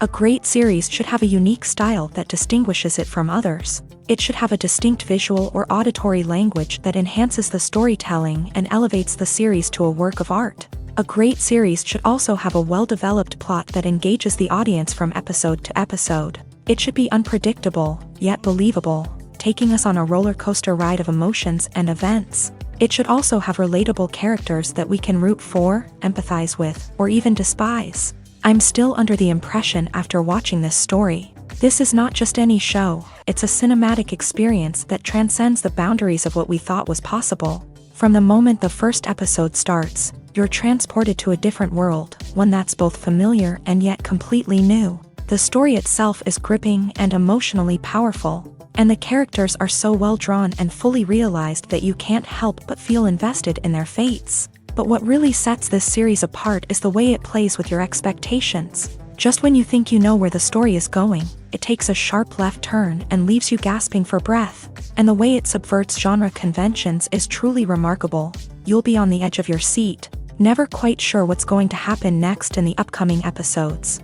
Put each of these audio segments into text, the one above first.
A great series should have a unique style that distinguishes it from others. It should have a distinct visual or auditory language that enhances the storytelling and elevates the series to a work of art. A great series should also have a well-developed plot that engages the audience from episode to episode. It should be unpredictable, yet believable, taking us on a roller coaster ride of emotions and events. It should also have relatable characters that we can root for, empathize with, or even despise. I'm still under the impression after watching this story. This is not just any show, it's a cinematic experience that transcends the boundaries of what we thought was possible. From the moment the first episode starts, you're transported to a different world, one that's both familiar and yet completely new. The story itself is gripping and emotionally powerful, and the characters are so well drawn and fully realized that you can't help but feel invested in their fates. But what really sets this series apart is the way it plays with your expectations. Just when you think you know where the story is going, it takes a sharp left turn and leaves you gasping for breath. And the way it subverts genre conventions is truly remarkable. You'll be on the edge of your seat, never quite sure what's going to happen next in the upcoming episodes.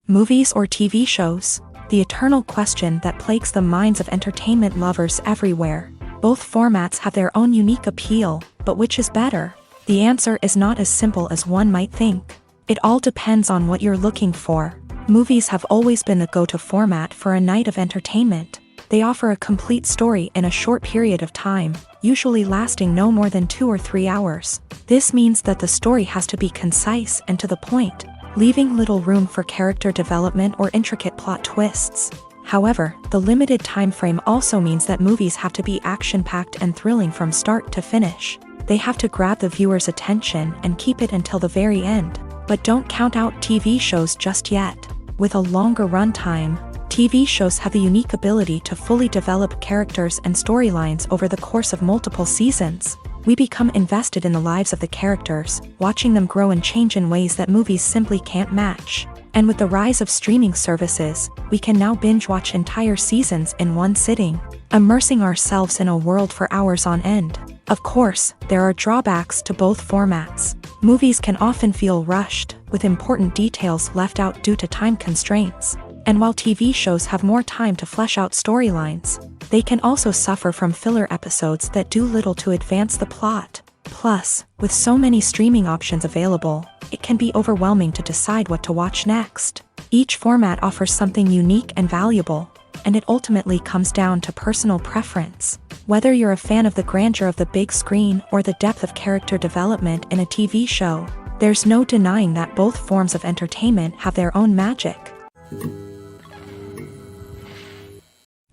Movies or TV shows? The eternal question that plagues the minds of entertainment lovers everywhere. Both formats have their own unique appeal, but which is better? The answer is not as simple as one might think. It all depends on what you're looking for. Movies have always been the go-to format for a night of entertainment. They offer a complete story in a short period of time, usually lasting no more than 2 or 3 hours. This means that the story has to be concise and to the point, leaving little room for character development or intricate plot twists. However, the limited time frame also means that movies have to be action-packed and thrilling from start to finish. They have to grab the viewer's attention and keep it until the very end. But don't count out TV shows just yet. With a longer runtime, TV shows have the unique ability to fully develop characters and storylines over the course of multiple seasons. We become invested in the lives of the characters, watching them grow and change in ways that movies simply can't match. And with the rise of streaming services, we can now binge-watch entire seasons in one sitting, immersing ourselves in a world for hours on end. Of course, there are drawbacks to both formats. Movies can often feel rushed, with important details left out due to time constraints. And while TV shows have more time to flesh out storylines, they can also suffer from filler episodes that do little to advance the plot. Plus, with so many streaming options available, it can be overwhelming to decide what to watch next. Each format offers something unique and valuable, and it ultimately comes down to personal preference. Whether you're a fan of the grandeur of the big screen or the depth of character development in a TV show, there's no denying that both forms of entertainment have their own magic.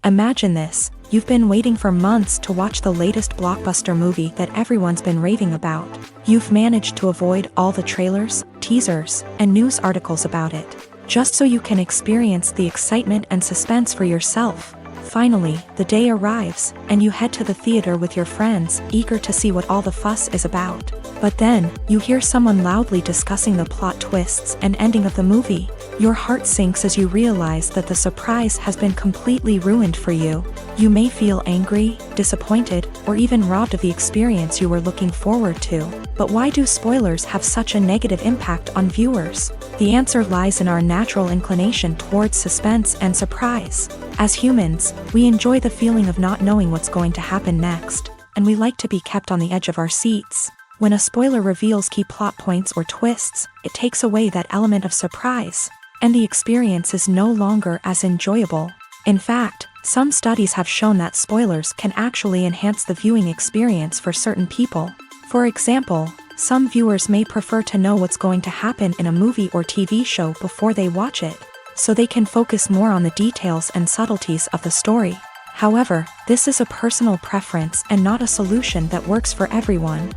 Imagine this. You've been waiting for months to watch the latest blockbuster movie that everyone's been raving about. You've managed to avoid all the trailers, teasers, and news articles about it, just so you can experience the excitement and suspense for yourself. Finally, the day arrives, and you head to the theater with your friends, eager to see what all the fuss is about. But then, you hear someone loudly discussing the plot twists and ending of the movie. Your heart sinks as you realize that the surprise has been completely ruined for you. You may feel angry, disappointed, or even robbed of the experience you were looking forward to. But why do spoilers have such a negative impact on viewers? The answer lies in our natural inclination towards suspense and surprise. As humans, we enjoy the feeling of not knowing what's going to happen next, and we like to be kept on the edge of our seats. When a spoiler reveals key plot points or twists, it takes away that element of surprise, and the experience is no longer as enjoyable. In fact, some studies have shown that spoilers can actually enhance the viewing experience for certain people. For example, some viewers may prefer to know what's going to happen in a movie or TV show before they watch it, so they can focus more on the details and subtleties of the story. However, this is a personal preference and not a solution that works for everyone.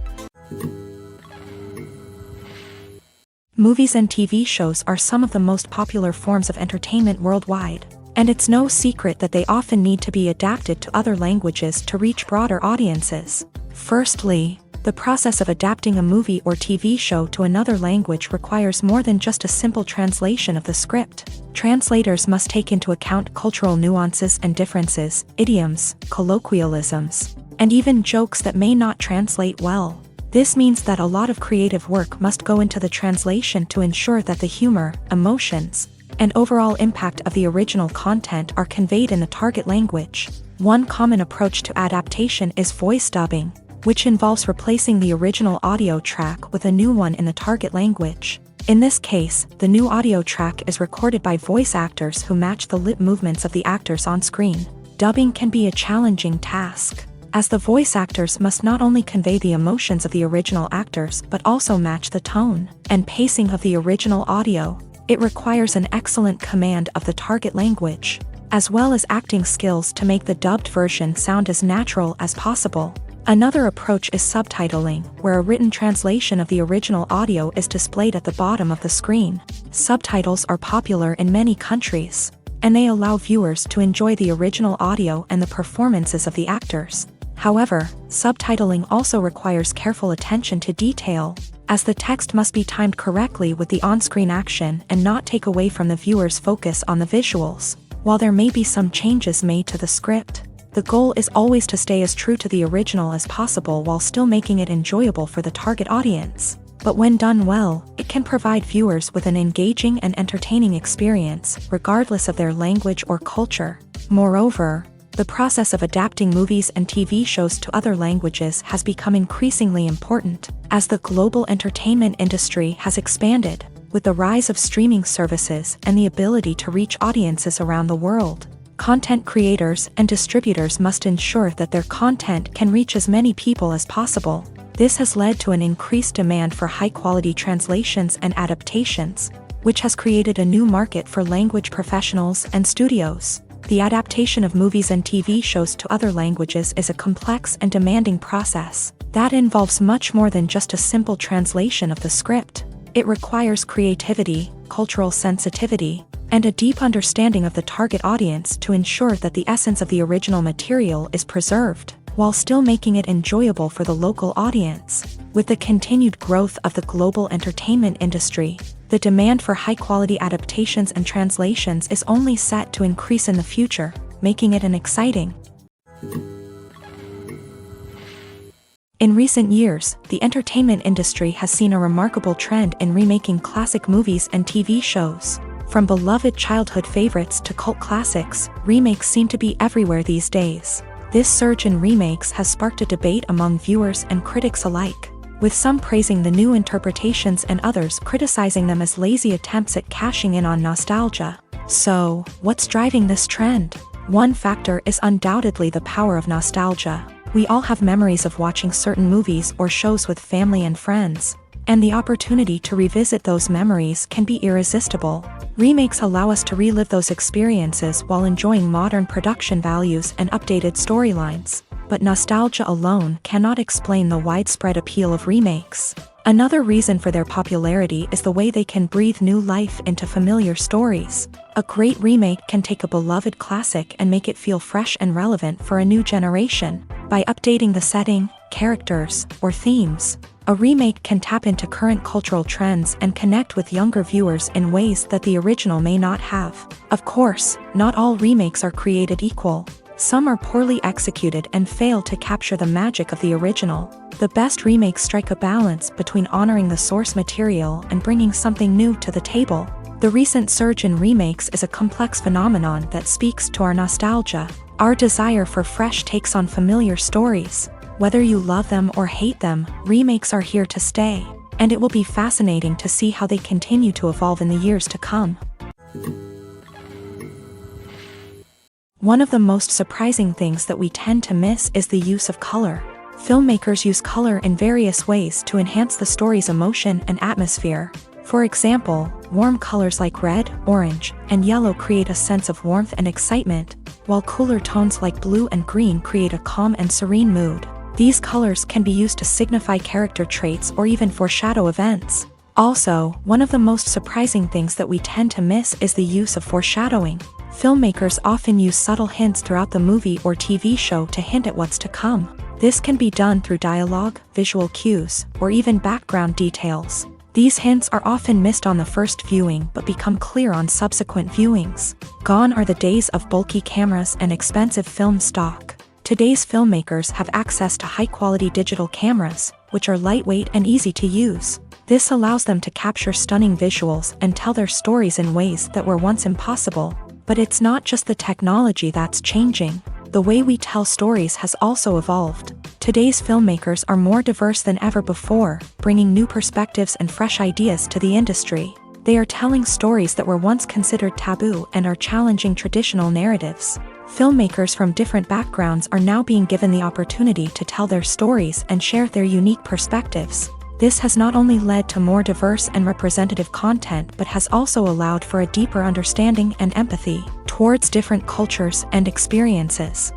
Movies and TV shows are some of the most popular forms of entertainment worldwide, and it's no secret that they often need to be adapted to other languages to reach broader audiences. Firstly, the process of adapting a movie or TV show to another language requires more than just a simple translation of the script. Translators must take into account cultural nuances and differences, idioms, colloquialisms, and even jokes that may not translate well. This means that a lot of creative work must go into the translation to ensure that the humor, emotions, and overall impact of the original content are conveyed in the target language. One common approach to adaptation is voice dubbing, which involves replacing the original audio track with a new one in the target language. In this case, the new audio track is recorded by voice actors who match the lip movements of the actors on screen. Dubbing can be a challenging task, as the voice actors must not only convey the emotions of the original actors but also match the tone and pacing of the original audio. It requires an excellent command of the target language, as well as acting skills to make the dubbed version sound as natural as possible. Another approach is subtitling, where a written translation of the original audio is displayed at the bottom of the screen. Subtitles are popular in many countries, and they allow viewers to enjoy the original audio and the performances of the actors. However, subtitling also requires careful attention to detail, as the text must be timed correctly with the on-screen action and not take away from the viewer's focus on the visuals. While there may be some changes made to the script, the goal is always to stay as true to the original as possible while still making it enjoyable for the target audience. But when done well, it can provide viewers with an engaging and entertaining experience, regardless of their language or culture. Moreover, the process of adapting movies and TV shows to other languages has become increasingly important, as the global entertainment industry has expanded, with the rise of streaming services and the ability to reach audiences around the world. Content creators and distributors must ensure that their content can reach as many people as possible. This has led to an increased demand for high-quality translations and adaptations, which has created a new market for language professionals and studios. The adaptation of movies and TV shows to other languages is a complex and demanding process that involves much more than just a simple translation of the script. It requires creativity, cultural sensitivity, and a deep understanding of the target audience to ensure that the essence of the original material is preserved, while still making it enjoyable for the local audience. With the continued growth of the global entertainment industry, the demand for high-quality adaptations and translations is only set to increase in the future, making it an exciting. In recent years, the entertainment industry has seen a remarkable trend in remaking classic movies and TV shows. From beloved childhood favorites to cult classics, remakes seem to be everywhere these days. This surge in remakes has sparked a debate among viewers and critics alike, with some praising the new interpretations and others criticizing them as lazy attempts at cashing in on nostalgia. So, what's driving this trend? One factor is undoubtedly the power of nostalgia. We all have memories of watching certain movies or shows with family and friends, and the opportunity to revisit those memories can be irresistible. Remakes allow us to relive those experiences while enjoying modern production values and updated storylines. But nostalgia alone cannot explain the widespread appeal of remakes. Another reason for their popularity is the way they can breathe new life into familiar stories. A great remake can take a beloved classic and make it feel fresh and relevant for a new generation. By updating the setting, characters, or themes, a remake can tap into current cultural trends and connect with younger viewers in ways that the original may not have. Of course, not all remakes are created equal. Some are poorly executed and fail to capture the magic of the original. The best remakes strike a balance between honoring the source material and bringing something new to the table. The recent surge in remakes is a complex phenomenon that speaks to our nostalgia, our desire for fresh takes on familiar stories. Whether you love them or hate them, remakes are here to stay, and it will be fascinating to see how they continue to evolve in the years to come. One of the most surprising things that we tend to miss is the use of color. Filmmakers use color in various ways to enhance the story's emotion and atmosphere. For example, warm colors like red, orange, and yellow create a sense of warmth and excitement, while cooler tones like blue and green create a calm and serene mood. These colors can be used to signify character traits or even foreshadow events. Also, one of the most surprising things that we tend to miss is the use of foreshadowing. Filmmakers often use subtle hints throughout the movie or TV show to hint at what's to come. This can be done through dialogue, visual cues, or even background details. These hints are often missed on the first viewing but become clear on subsequent viewings. Gone are the days of bulky cameras and expensive film stock. Today's filmmakers have access to high-quality digital cameras, which are lightweight and easy to use. This allows them to capture stunning visuals and tell their stories in ways that were once impossible. But it's not just the technology that's changing. The way we tell stories has also evolved. Today's filmmakers are more diverse than ever before, bringing new perspectives and fresh ideas to the industry. They are telling stories that were once considered taboo and are challenging traditional narratives. Filmmakers from different backgrounds are now being given the opportunity to tell their stories and share their unique perspectives. This has not only led to more diverse and representative content but has also allowed for a deeper understanding and empathy towards different cultures and experiences.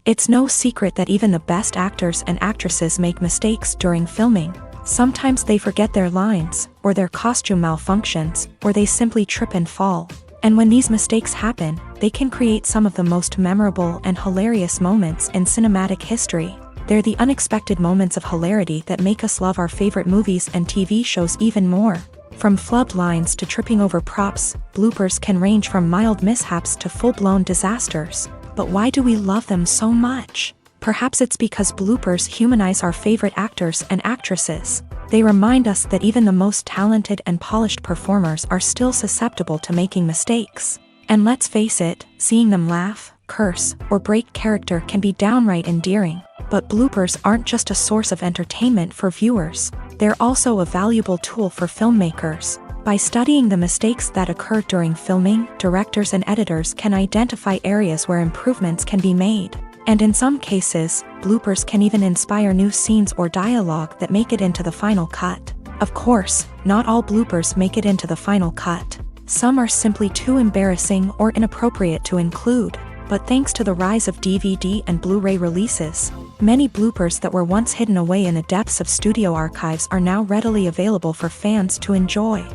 It's no secret that even the best actors and actresses make mistakes during filming. Sometimes they forget their lines, or their costume malfunctions, or they simply trip and fall. And when these mistakes happen, they can create some of the most memorable and hilarious moments in cinematic history. They're the unexpected moments of hilarity that make us love our favorite movies and TV shows even more. From flubbed lines to tripping over props, bloopers can range from mild mishaps to full-blown disasters. But why do we love them so much? Perhaps it's because bloopers humanize our favorite actors and actresses. They remind us that even the most talented and polished performers are still susceptible to making mistakes. And let's face it, seeing them laugh, curse, or break character can be downright endearing. But bloopers aren't just a source of entertainment for viewers. They're also a valuable tool for filmmakers. By studying the mistakes that occur during filming, directors and editors can identify areas where improvements can be made. And in some cases, bloopers can even inspire new scenes or dialogue that make it into the final cut. Of course, not all bloopers make it into the final cut. Some are simply too embarrassing or inappropriate to include. But thanks to the rise of DVD and Blu-ray releases, many bloopers that were once hidden away in the depths of studio archives are now readily available for fans to enjoy.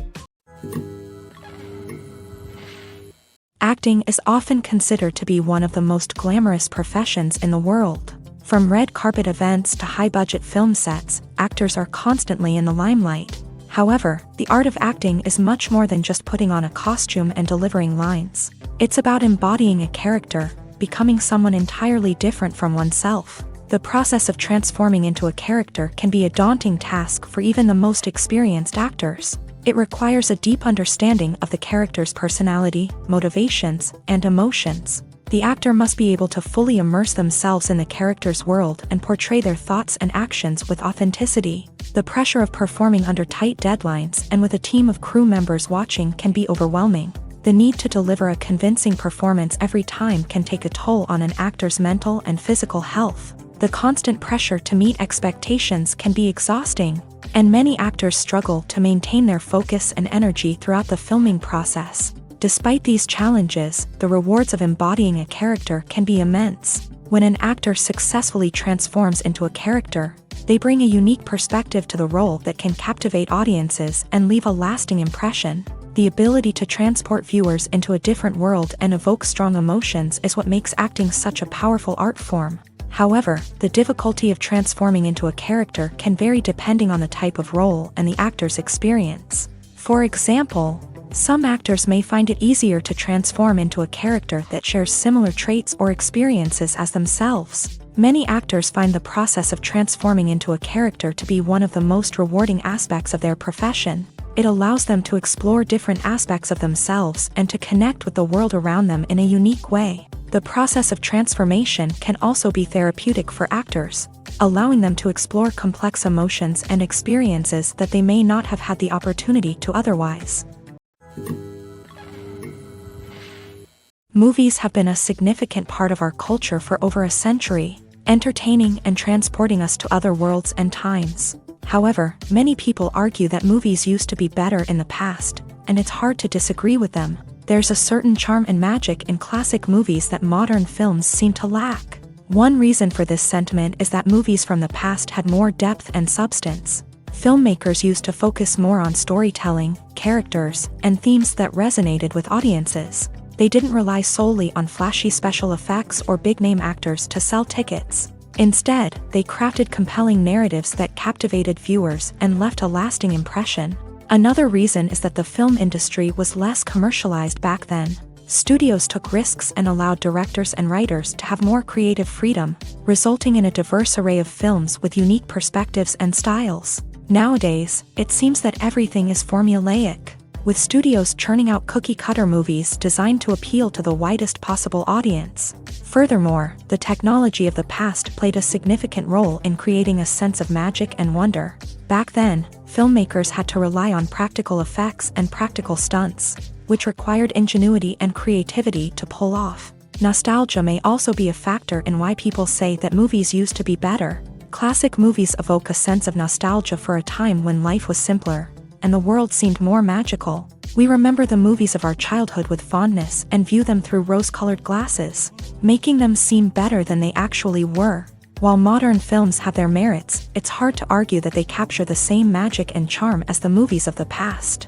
Acting is often considered to be one of the most glamorous professions in the world. From red carpet events to high-budget film sets, actors are constantly in the limelight. However, the art of acting is much more than just putting on a costume and delivering lines. It's about embodying a character, becoming someone entirely different from oneself. The process of transforming into a character can be a daunting task for even the most experienced actors. It requires a deep understanding of the character's personality, motivations, and emotions. The actor must be able to fully immerse themselves in the character's world and portray their thoughts and actions with authenticity. The pressure of performing under tight deadlines and with a team of crew members watching can be overwhelming. The need to deliver a convincing performance every time can take a toll on an actor's mental and physical health. The constant pressure to meet expectations can be exhausting, and many actors struggle to maintain their focus and energy throughout the filming process. Despite these challenges, the rewards of embodying a character can be immense. When an actor successfully transforms into a character, they bring a unique perspective to the role that can captivate audiences and leave a lasting impression. The ability to transport viewers into a different world and evoke strong emotions is what makes acting such a powerful art form. However, the difficulty of transforming into a character can vary depending on the type of role and the actor's experience. For example, some actors may find it easier to transform into a character that shares similar traits or experiences as themselves. Many actors find the process of transforming into a character to be one of the most rewarding aspects of their profession. It allows them to explore different aspects of themselves and to connect with the world around them in a unique way. The process of transformation can also be therapeutic for actors, allowing them to explore complex emotions and experiences that they may not have had the opportunity to otherwise. Movies have been a significant part of our culture for over a century, entertaining and transporting us to other worlds and times. However, many people argue that movies used to be better in the past, and it's hard to disagree with them. There's a certain charm and magic in classic movies that modern films seem to lack. One reason for this sentiment is that movies from the past had more depth and substance. Filmmakers used to focus more on storytelling, characters, and themes that resonated with audiences. They didn't rely solely on flashy special effects or big-name actors to sell tickets. Instead, they crafted compelling narratives that captivated viewers and left a lasting impression. Another reason is that the film industry was less commercialized back then. Studios took risks and allowed directors and writers to have more creative freedom, resulting in a diverse array of films with unique perspectives and styles. Nowadays, it seems that everything is formulaic, with studios churning out cookie-cutter movies designed to appeal to the widest possible audience. Furthermore, the technology of the past played a significant role in creating a sense of magic and wonder. Back then, filmmakers had to rely on practical effects and practical stunts, which required ingenuity and creativity to pull off. Nostalgia may also be a factor in why people say that movies used to be better. Classic movies evoke a sense of nostalgia for a time when life was simpler, and the world seemed more magical. We remember the movies of our childhood with fondness and view them through rose-colored glasses, making them seem better than they actually were. While modern films have their merits, it's hard to argue that they capture the same magic and charm as the movies of the past.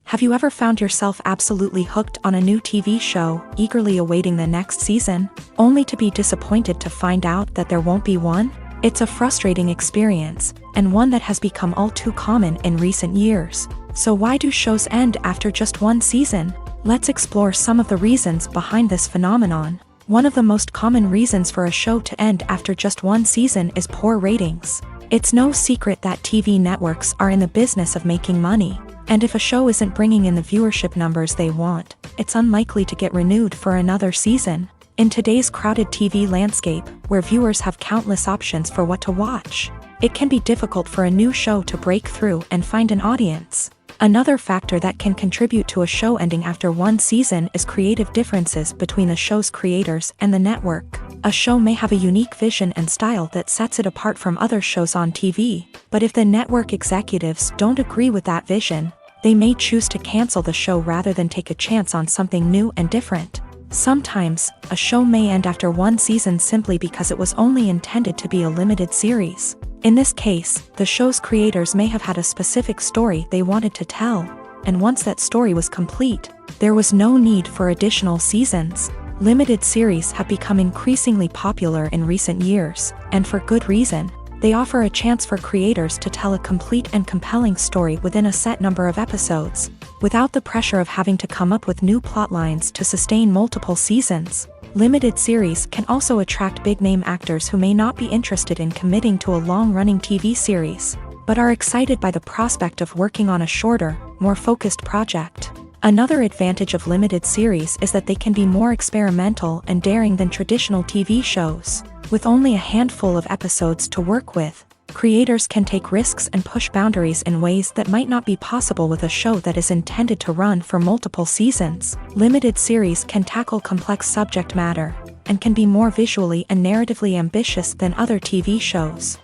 Have you ever found yourself absolutely hooked on a new TV show, eagerly awaiting the next season, only to be disappointed to find out that there won't be one? It's a frustrating experience, and one that has become all too common in recent years. So why do shows end after just one season? Let's explore some of the reasons behind this phenomenon. One of the most common reasons for a show to end after just one season is poor ratings. It's no secret that TV networks are in the business of making money, and if a show isn't bringing in the viewership numbers they want, it's unlikely to get renewed for another season. In today's crowded TV landscape, where viewers have countless options for what to watch, it can be difficult for a new show to break through and find an audience. Another factor that can contribute to a show ending after one season is creative differences between the show's creators and the network. A show may have a unique vision and style that sets it apart from other shows on TV, but if the network executives don't agree with that vision, they may choose to cancel the show rather than take a chance on something new and different. Sometimes, a show may end after one season simply because it was only intended to be a limited series. In this case, the show's creators may have had a specific story they wanted to tell, and once that story was complete, there was no need for additional seasons. Limited series have become increasingly popular in recent years, and for good reason. They offer a chance for creators to tell a complete and compelling story within a set number of episodes, without the pressure of having to come up with new plotlines to sustain multiple seasons. Limited series can also attract big-name actors who may not be interested in committing to a long-running TV series, but are excited by the prospect of working on a shorter, more focused project. Another advantage of limited series is that they can be more experimental and daring than traditional TV shows. With only a handful of episodes to work with, creators can take risks and push boundaries in ways that might not be possible with a show that is intended to run for multiple seasons. Limited series can tackle complex subject matter, and can be more visually and narratively ambitious than other TV shows.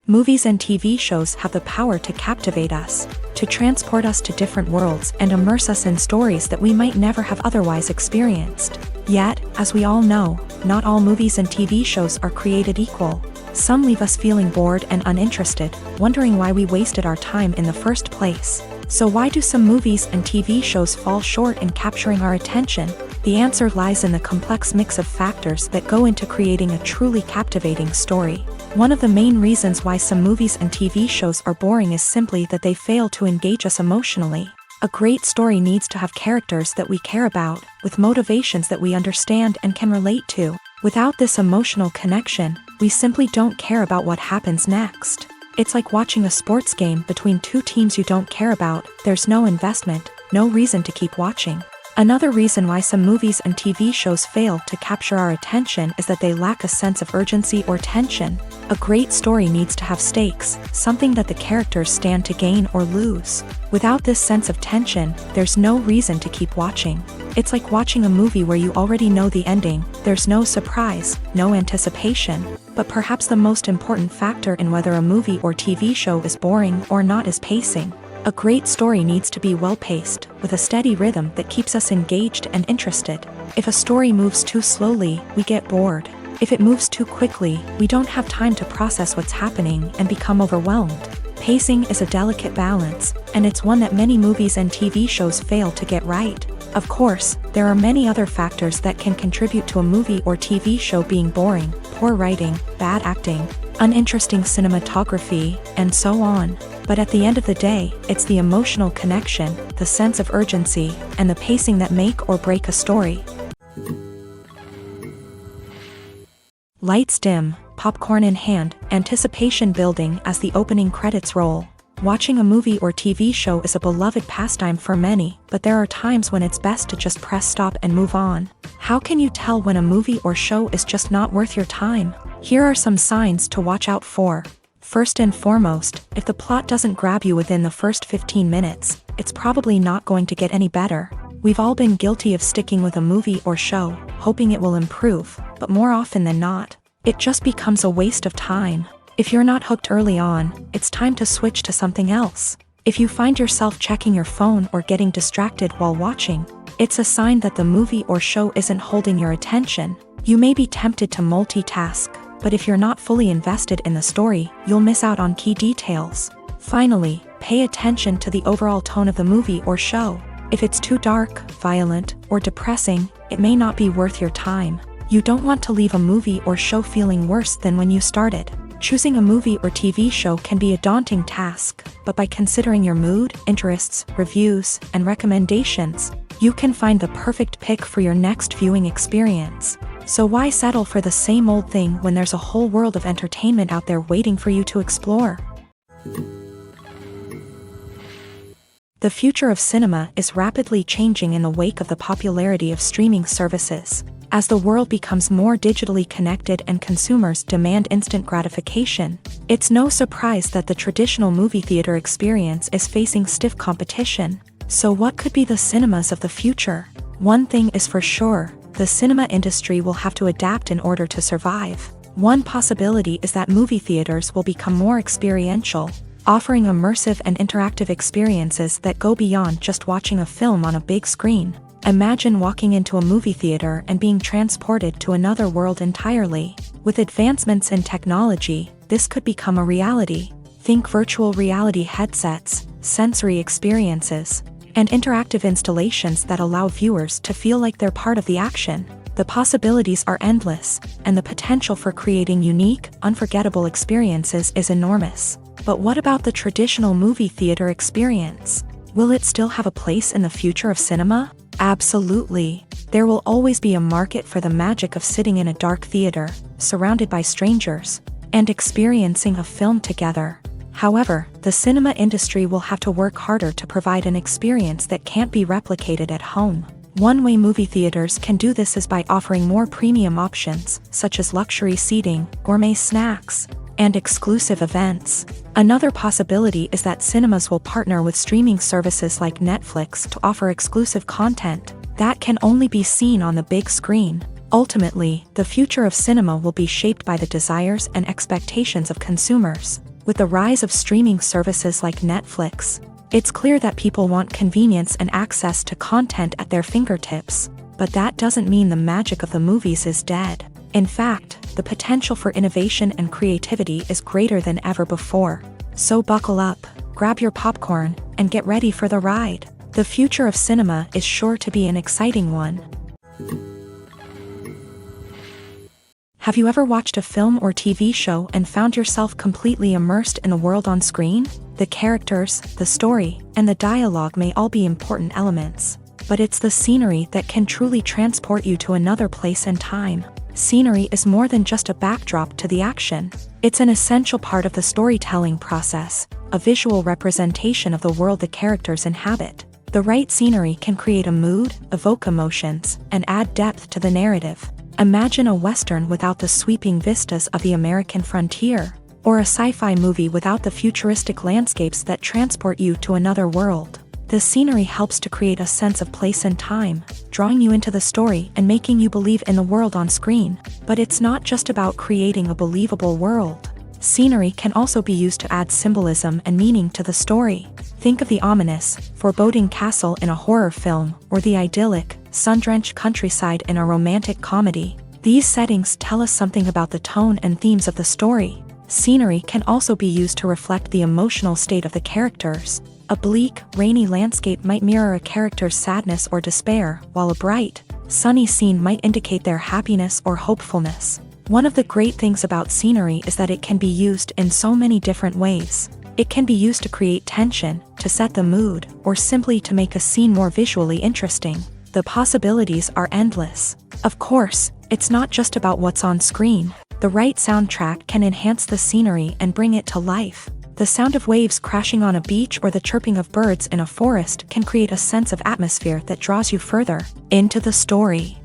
Movies and TV shows have the power to captivate us, to transport us to different worlds and immerse us in stories that we might never have otherwise experienced. Yet, as we all know, not all movies and TV shows are created equal. Some leave us feeling bored and uninterested, wondering why we wasted our time in the first place. So why do some movies and TV shows fall short in capturing our attention? The answer lies in the complex mix of factors that go into creating a truly captivating story. One of the main reasons why some movies and TV shows are boring is simply that they fail to engage us emotionally. A great story needs to have characters that we care about, with motivations that we understand and can relate to. Without this emotional connection, we simply don't care about what happens next. It's like watching a sports game between two teams you don't care about. There's no investment, no reason to keep watching. Another reason why some movies and TV shows fail to capture our attention is that they lack a sense of urgency or tension. A great story needs to have stakes, something that the characters stand to gain or lose. Without this sense of tension, there's no reason to keep watching. It's like watching a movie where you already know the ending. There's no surprise, no anticipation. But perhaps the most important factor in whether a movie or TV show is boring or not is pacing. A great story needs to be well-paced, with a steady rhythm that keeps us engaged and interested. If a story moves too slowly, we get bored. If it moves too quickly, we don't have time to process what's happening and become overwhelmed. Pacing is a delicate balance, and it's one that many movies and TV shows fail to get right. Of course, there are many other factors that can contribute to a movie or TV show being boring: poor writing, bad acting, uninteresting cinematography, and so on. But at the end of the day, it's the emotional connection, the sense of urgency, and the pacing that make or break a story. Lights dim, popcorn in hand, anticipation building as the opening credits roll. Watching a movie or TV show is a beloved pastime for many, but there are times when it's best to just press stop and move on. How can you tell when a movie or show is just not worth your time? Here are some signs to watch out for. First and foremost, if the plot doesn't grab you within the first 15 minutes, it's probably not going to get any better. We've all been guilty of sticking with a movie or show, hoping it will improve, but more often than not, it just becomes a waste of time. If you're not hooked early on, it's time to switch to something else. If you find yourself checking your phone or getting distracted while watching, it's a sign that the movie or show isn't holding your attention. You may be tempted to multitask, but if you're not fully invested in the story, you'll miss out on key details. Finally, pay attention to the overall tone of the movie or show. If it's too dark, violent, or depressing, it may not be worth your time. You don't want to leave a movie or show feeling worse than when you started. Choosing a movie or TV show can be a daunting task, but by considering your mood, interests, reviews, and recommendations, you can find the perfect pick for your next viewing experience. So why settle for the same old thing when there's a whole world of entertainment out there waiting for you to explore? The future of cinema is rapidly changing in the wake of the popularity of streaming services. As the world becomes more digitally connected and consumers demand instant gratification, it's no surprise that the traditional movie theater experience is facing stiff competition. So what could be the cinemas of the future? One thing is for sure, the cinema industry will have to adapt in order to survive. One possibility is that movie theaters will become more experiential, offering immersive and interactive experiences that go beyond just watching a film on a big screen. Imagine walking into a movie theater and being transported to another world entirely. With advancements in technology, this could become a reality. Think virtual reality headsets, sensory experiences, and interactive installations that allow viewers to feel like they're part of the action. The possibilities are endless, and the potential for creating unique, unforgettable experiences is enormous. But what about the traditional movie theater experience? Will it still have a place in the future of cinema? Absolutely. There will always be a market for the magic of sitting in a dark theater, surrounded by strangers, and experiencing a film together. However, the cinema industry will have to work harder to provide an experience that can't be replicated at home. One way movie theaters can do this is by offering more premium options, such as luxury seating, gourmet snacks, and exclusive events. Another possibility is that cinemas will partner with streaming services like Netflix to offer exclusive content that can only be seen on the big screen. Ultimately, the future of cinema will be shaped by the desires and expectations of consumers. With the rise of streaming services like Netflix, it's clear that people want convenience and access to content at their fingertips. But that doesn't mean the magic of the movies is dead. In fact, the potential for innovation and creativity is greater than ever before. So buckle up, grab your popcorn, and get ready for the ride. The future of cinema is sure to be an exciting one. Have you ever watched a film or TV show and found yourself completely immersed in the world on screen? The characters, the story, and the dialogue may all be important elements, but it's the scenery that can truly transport you to another place and time. Scenery is more than just a backdrop to the action. It's an essential part of the storytelling process, a visual representation of the world the characters inhabit. The right scenery can create a mood, evoke emotions, and add depth to the narrative. Imagine a Western without the sweeping vistas of the American frontier, or a sci-fi movie without the futuristic landscapes that transport you to another world. The scenery helps to create a sense of place and time, drawing you into the story and making you believe in the world on screen. But it's not just about creating a believable world. Scenery can also be used to add symbolism and meaning to the story. Think of the ominous, foreboding castle in a horror film, or the idyllic, sun-drenched countryside in a romantic comedy. These settings tell us something about the tone and themes of the story. Scenery can also be used to reflect the emotional state of the characters. A bleak, rainy landscape might mirror a character's sadness or despair, while a bright, sunny scene might indicate their happiness or hopefulness. One of the great things about scenery is that it can be used in so many different ways. It can be used to create tension, to set the mood, or simply to make a scene more visually interesting. The possibilities are endless. Of course, it's not just about what's on screen. The right soundtrack can enhance the scenery and bring it to life. The sound of waves crashing on a beach or the chirping of birds in a forest can create a sense of atmosphere that draws you further into the story.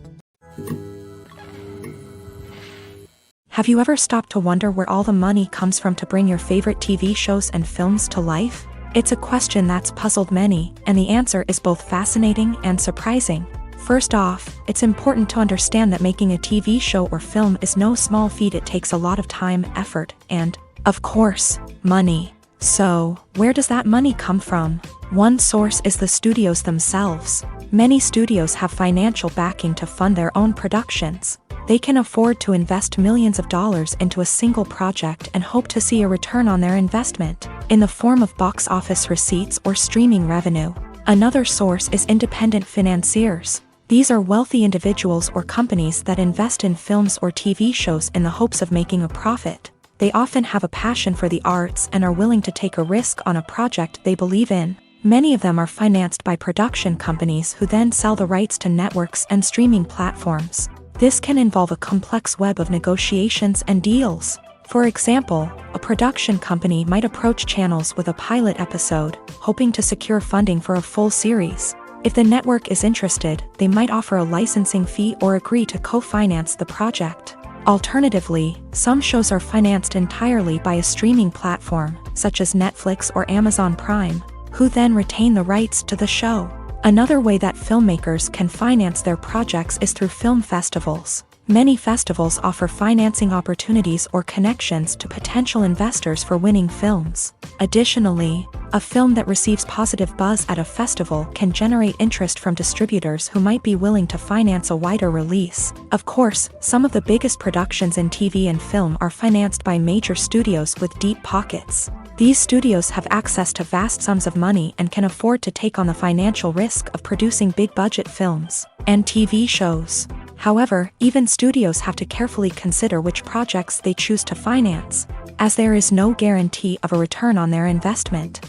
Have you ever stopped to wonder where all the money comes from to bring your favorite TV shows and films to life? It's a question that's puzzled many, and the answer is both fascinating and surprising. First off, it's important to understand that making a TV show or film is no small feat. It takes a lot of time, effort, and, of course, money. So, where does that money come from? One source is the studios themselves. Many studios have financial backing to fund their own productions. They can afford to invest millions of dollars into a single project and hope to see a return on their investment, in the form of box office receipts or streaming revenue. Another source is independent financiers. These are wealthy individuals or companies that invest in films or TV shows in the hopes of making a profit. They often have a passion for the arts and are willing to take a risk on a project they believe in. Many of them are financed by production companies who then sell the rights to networks and streaming platforms. This can involve a complex web of negotiations and deals. For example, a production company might approach channels with a pilot episode, hoping to secure funding for a full series. If the network is interested, they might offer a licensing fee or agree to co-finance the project. Alternatively, some shows are financed entirely by a streaming platform, such as Netflix or Amazon Prime, who then retain the rights to the show. Another way that filmmakers can finance their projects is through film festivals. Many festivals offer financing opportunities or connections to potential investors for winning films. Additionally, a film that receives positive buzz at a festival can generate interest from distributors who might be willing to finance a wider release. Of course, some of the biggest productions in TV and film are financed by major studios with deep pockets. These studios have access to vast sums of money and can afford to take on the financial risk of producing big-budget films and TV shows. However, even studios have to carefully consider which projects they choose to finance, as there is no guarantee of a return on their investment.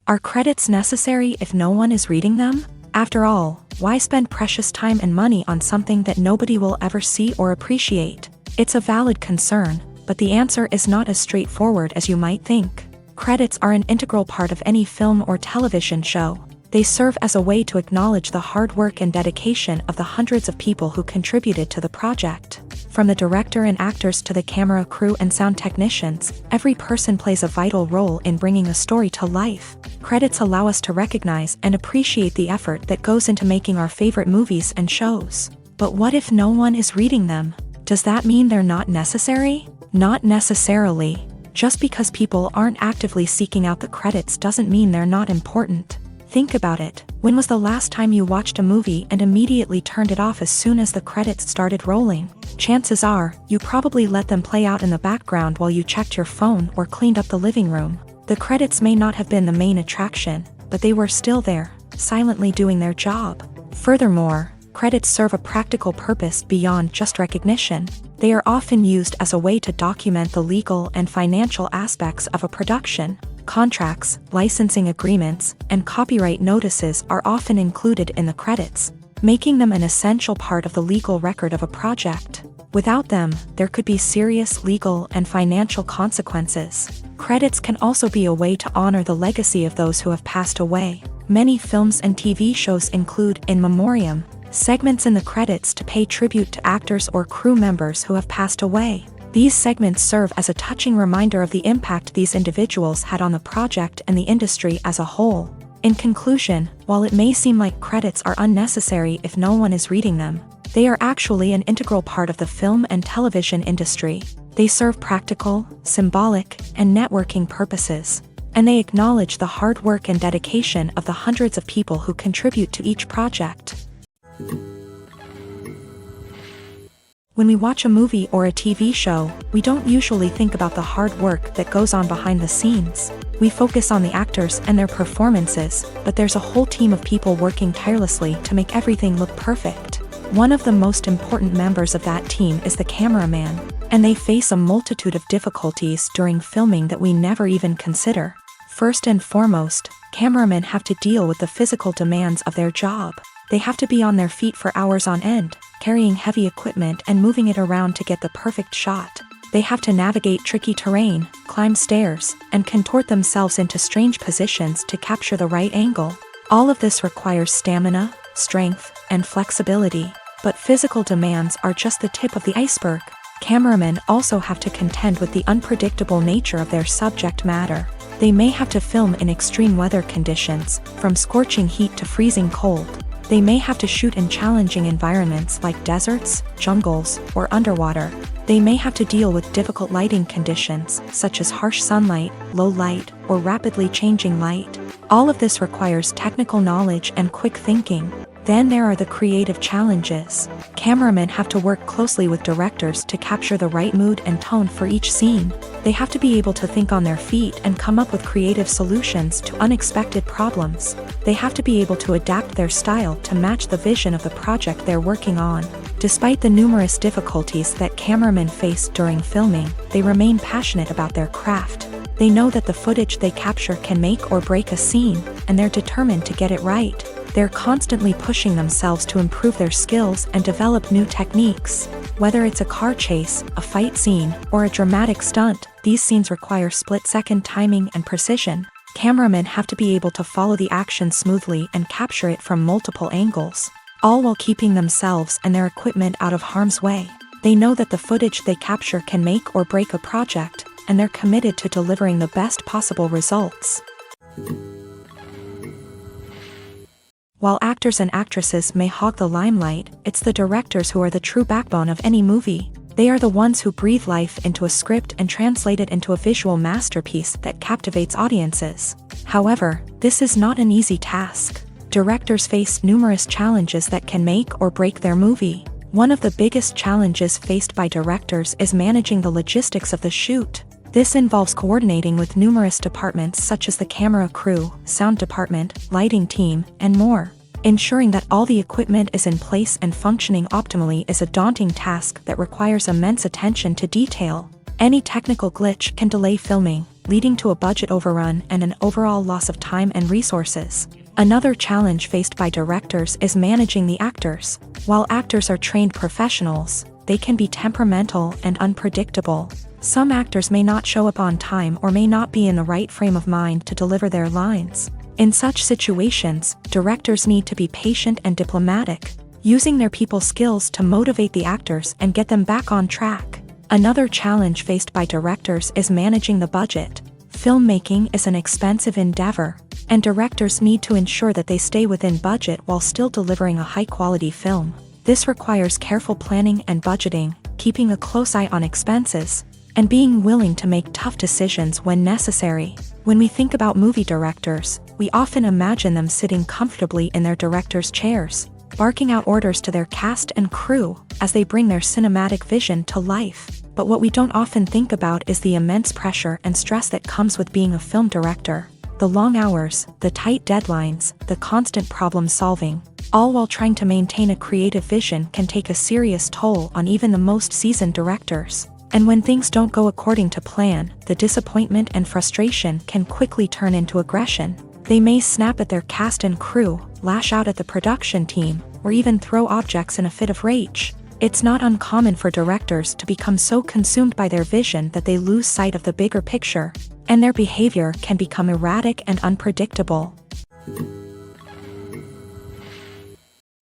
Are credits necessary if no one is reading them? After all, why spend precious time and money on something that nobody will ever see or appreciate? It's a valid concern, but the answer is not as straightforward as you might think. Credits are an integral part of any film or television show. They serve as a way to acknowledge the hard work and dedication of the hundreds of people who contributed to the project. From the director and actors to the camera crew and sound technicians, every person plays a vital role in bringing a story to life. Credits allow us to recognize and appreciate the effort that goes into making our favorite movies and shows. But what if no one is reading them? Does that mean they're not necessary? Not necessarily. Just because people aren't actively seeking out the credits doesn't mean they're not important. Think about it. When was the last time you watched a movie and immediately turned it off as soon as the credits started rolling? Chances are, you probably let them play out in the background while you checked your phone or cleaned up the living room. The credits may not have been the main attraction, but they were still there, silently doing their job. Furthermore, credits serve a practical purpose beyond just recognition. They are often used as a way to document the legal and financial aspects of a production. Contracts, licensing agreements, and copyright notices are often included in the credits, making them an essential part of the legal record of a project. Without them, there could be serious legal and financial consequences. Credits can also be a way to honor the legacy of those who have passed away. Many films and TV shows include in memoriam segments in the credits to pay tribute to actors or crew members who have passed away. These segments serve as a touching reminder of the impact these individuals had on the project and the industry as a whole. In conclusion, while it may seem like credits are unnecessary if no one is reading them, they are actually an integral part of the film and television industry. They serve practical, symbolic, and networking purposes, and they acknowledge the hard work and dedication of the hundreds of people who contribute to each project. When we watch a movie or a TV show, we don't usually think about the hard work that goes on behind the scenes. We focus on the actors and their performances, but there's a whole team of people working tirelessly to make everything look perfect. One of the most important members of that team is the cameraman, and they face a multitude of difficulties during filming that we never even consider. First and foremost, cameramen have to deal with the physical demands of their job. They have to be on their feet for hours on end, carrying heavy equipment and moving it around to get the perfect shot. They have to navigate tricky terrain, climb stairs, and contort themselves into strange positions to capture the right angle. All of this requires stamina, strength, and flexibility. But physical demands are just the tip of the iceberg. Cameramen also have to contend with the unpredictable nature of their subject matter. They may have to film in extreme weather conditions, from scorching heat to freezing cold. They may have to shoot in challenging environments like deserts, jungles, or underwater. They may have to deal with difficult lighting conditions, such as harsh sunlight, low light, or rapidly changing light. All of this requires technical knowledge and quick thinking. Then there are the creative challenges. Cameramen have to work closely with directors to capture the right mood and tone for each scene. They have to be able to think on their feet and come up with creative solutions to unexpected problems. They have to be able to adapt their style to match the vision of the project they're working on. Despite the numerous difficulties that cameramen face during filming, they remain passionate about their craft. They know that the footage they capture can make or break a scene, and they're determined to get it right. They're constantly pushing themselves to improve their skills and develop new techniques. Whether it's a car chase, a fight scene, or a dramatic stunt, these scenes require split-second timing and precision. Cameramen have to be able to follow the action smoothly and capture it from multiple angles, all while keeping themselves and their equipment out of harm's way. They know that the footage they capture can make or break a project, and they're committed to delivering the best possible results. While actors and actresses may hog the limelight, it's the directors who are the true backbone of any movie. They are the ones who breathe life into a script and translate it into a visual masterpiece that captivates audiences. However, this is not an easy task. Directors face numerous challenges that can make or break their movie. One of the biggest challenges faced by directors is managing the logistics of the shoot. This involves coordinating with numerous departments such as the camera crew, sound department, lighting team, and more. Ensuring that all the equipment is in place and functioning optimally is a daunting task that requires immense attention to detail. Any technical glitch can delay filming, leading to a budget overrun and an overall loss of time and resources. Another challenge faced by directors is managing the actors. While actors are trained professionals, they can be temperamental and unpredictable. Some actors may not show up on time or may not be in the right frame of mind to deliver their lines. In such situations, directors need to be patient and diplomatic, using their people skills to motivate the actors and get them back on track. Another challenge faced by directors is managing the budget. Filmmaking is an expensive endeavor, and directors need to ensure that they stay within budget while still delivering a high-quality film. This requires careful planning and budgeting, keeping a close eye on expenses, and being willing to make tough decisions when necessary. When we think about movie directors, we often imagine them sitting comfortably in their director's chairs, barking out orders to their cast and crew as they bring their cinematic vision to life. But what we don't often think about is the immense pressure and stress that comes with being a film director. The long hours, the tight deadlines, the constant problem solving, all while trying to maintain a creative vision can take a serious toll on even the most seasoned directors. And when things don't go according to plan, the disappointment and frustration can quickly turn into aggression. They may snap at their cast and crew, lash out at the production team, or even throw objects in a fit of rage. It's not uncommon for directors to become so consumed by their vision that they lose sight of the bigger picture, and their behavior can become erratic and unpredictable.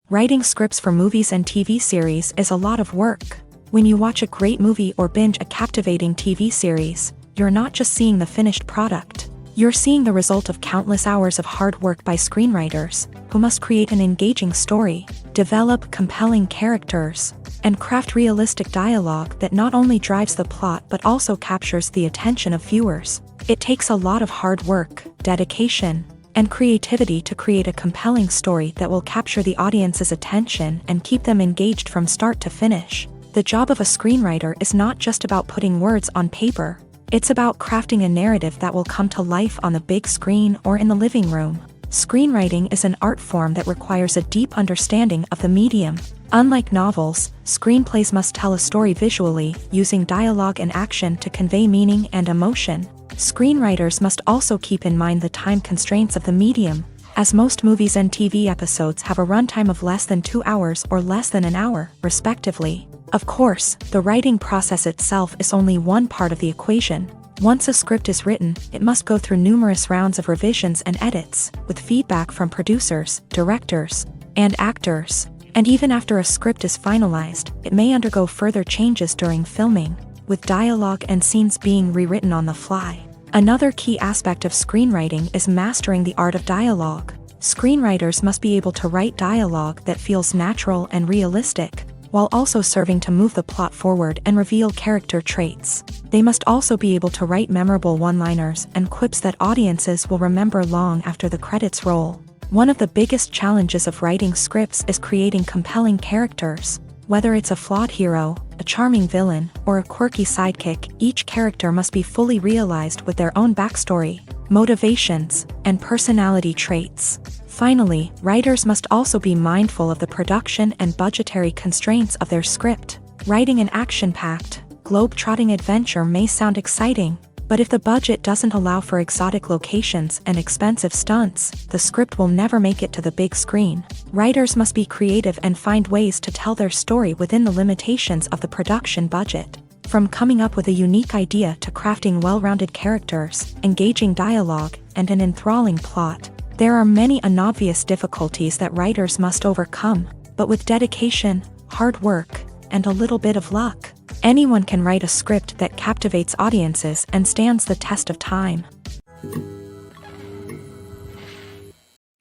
Writing scripts for movies and TV series is a lot of work. When you watch a great movie or binge a captivating TV series, you're not just seeing the finished product. You're seeing the result of countless hours of hard work by screenwriters, who must create an engaging story, develop compelling characters, and craft realistic dialogue that not only drives the plot but also captures the attention of viewers. It takes a lot of hard work, dedication, and creativity to create a compelling story that will capture the audience's attention and keep them engaged from start to finish. The job of a screenwriter is not just about putting words on paper. It's about crafting a narrative that will come to life on the big screen or in the living room. Screenwriting is an art form that requires a deep understanding of the medium. Unlike novels, screenplays must tell a story visually, using dialogue and action to convey meaning and emotion. Screenwriters must also keep in mind the time constraints of the medium, as most movies and TV episodes have a runtime of less than 2 hours or less than an hour, respectively. Of course, the writing process itself is only one part of the equation. Once a script is written, it must go through numerous rounds of revisions and edits, with feedback from producers, directors, and actors. And even after a script is finalized, it may undergo further changes during filming, with dialogue and scenes being rewritten on the fly. Another key aspect of screenwriting is mastering the art of dialogue. Screenwriters must be able to write dialogue that feels natural and realistic, while also serving to move the plot forward and reveal character traits. They must also be able to write memorable one-liners and quips that audiences will remember long after the credits roll. One of the biggest challenges of writing scripts is creating compelling characters. Whether it's a flawed hero, a charming villain, or a quirky sidekick, each character must be fully realized with their own backstory, motivations, and personality traits. Finally, writers must also be mindful of the production and budgetary constraints of their script. Writing an action-packed, globe-trotting adventure may sound exciting, but if the budget doesn't allow for exotic locations and expensive stunts, the script will never make it to the big screen. Writers must be creative and find ways to tell their story within the limitations of the production budget. From coming up with a unique idea to crafting well-rounded characters, engaging dialogue, and an enthralling plot, there are many unobvious difficulties that writers must overcome, but with dedication, hard work, and a little bit of luck, anyone can write a script that captivates audiences and stands the test of time.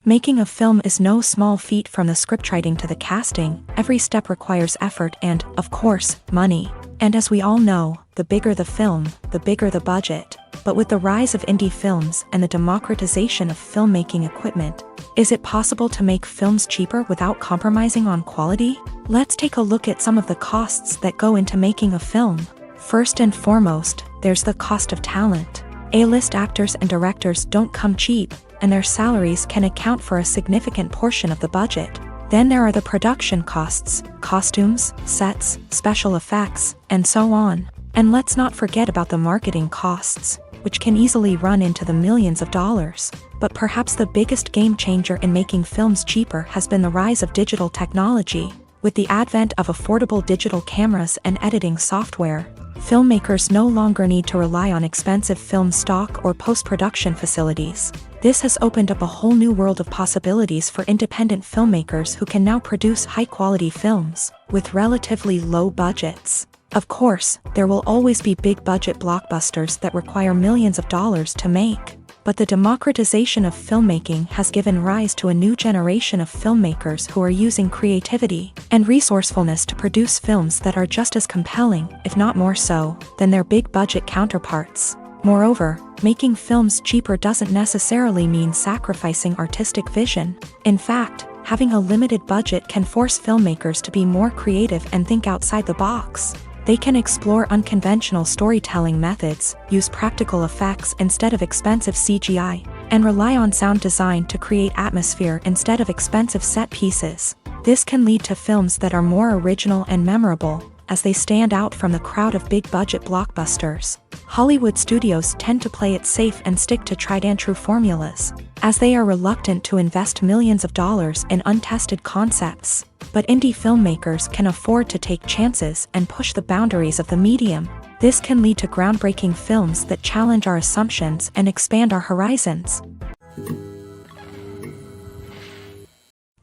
Making a film is no small feat. From the scriptwriting to the casting, every step requires effort and, of course, money. And as we all know, the bigger the film, the bigger the budget. But with the rise of indie films and the democratization of filmmaking equipment, is it possible to make films cheaper without compromising on quality? Let's take a look at some of the costs that go into making a film. First and foremost, there's the cost of talent. A-list actors and directors don't come cheap, and their salaries can account for a significant portion of the budget. Then there are the production costs, costumes, sets, special effects, and so on. And let's not forget about the marketing costs, which can easily run into the millions of dollars. But perhaps the biggest game changer in making films cheaper has been the rise of digital technology. With the advent of affordable digital cameras and editing software, filmmakers no longer need to rely on expensive film stock or post-production facilities. This has opened up a whole new world of possibilities for independent filmmakers who can now produce high-quality films with relatively low budgets. Of course, there will always be big-budget blockbusters that require millions of dollars to make. But the democratization of filmmaking has given rise to a new generation of filmmakers who are using creativity and resourcefulness to produce films that are just as compelling, if not more so, than their big-budget counterparts. Moreover, making films cheaper doesn't necessarily mean sacrificing artistic vision. In fact, having a limited budget can force filmmakers to be more creative and think outside the box. They can explore unconventional storytelling methods, use practical effects instead of expensive CGI, and rely on sound design to create atmosphere instead of expensive set pieces. This can lead to films that are more original and memorable, as they stand out from the crowd of big-budget blockbusters. Hollywood studios tend to play it safe and stick to tried-and-true formulas, as they are reluctant to invest millions of dollars in untested concepts. But indie filmmakers can afford to take chances and push the boundaries of the medium. This can lead to groundbreaking films that challenge our assumptions and expand our horizons.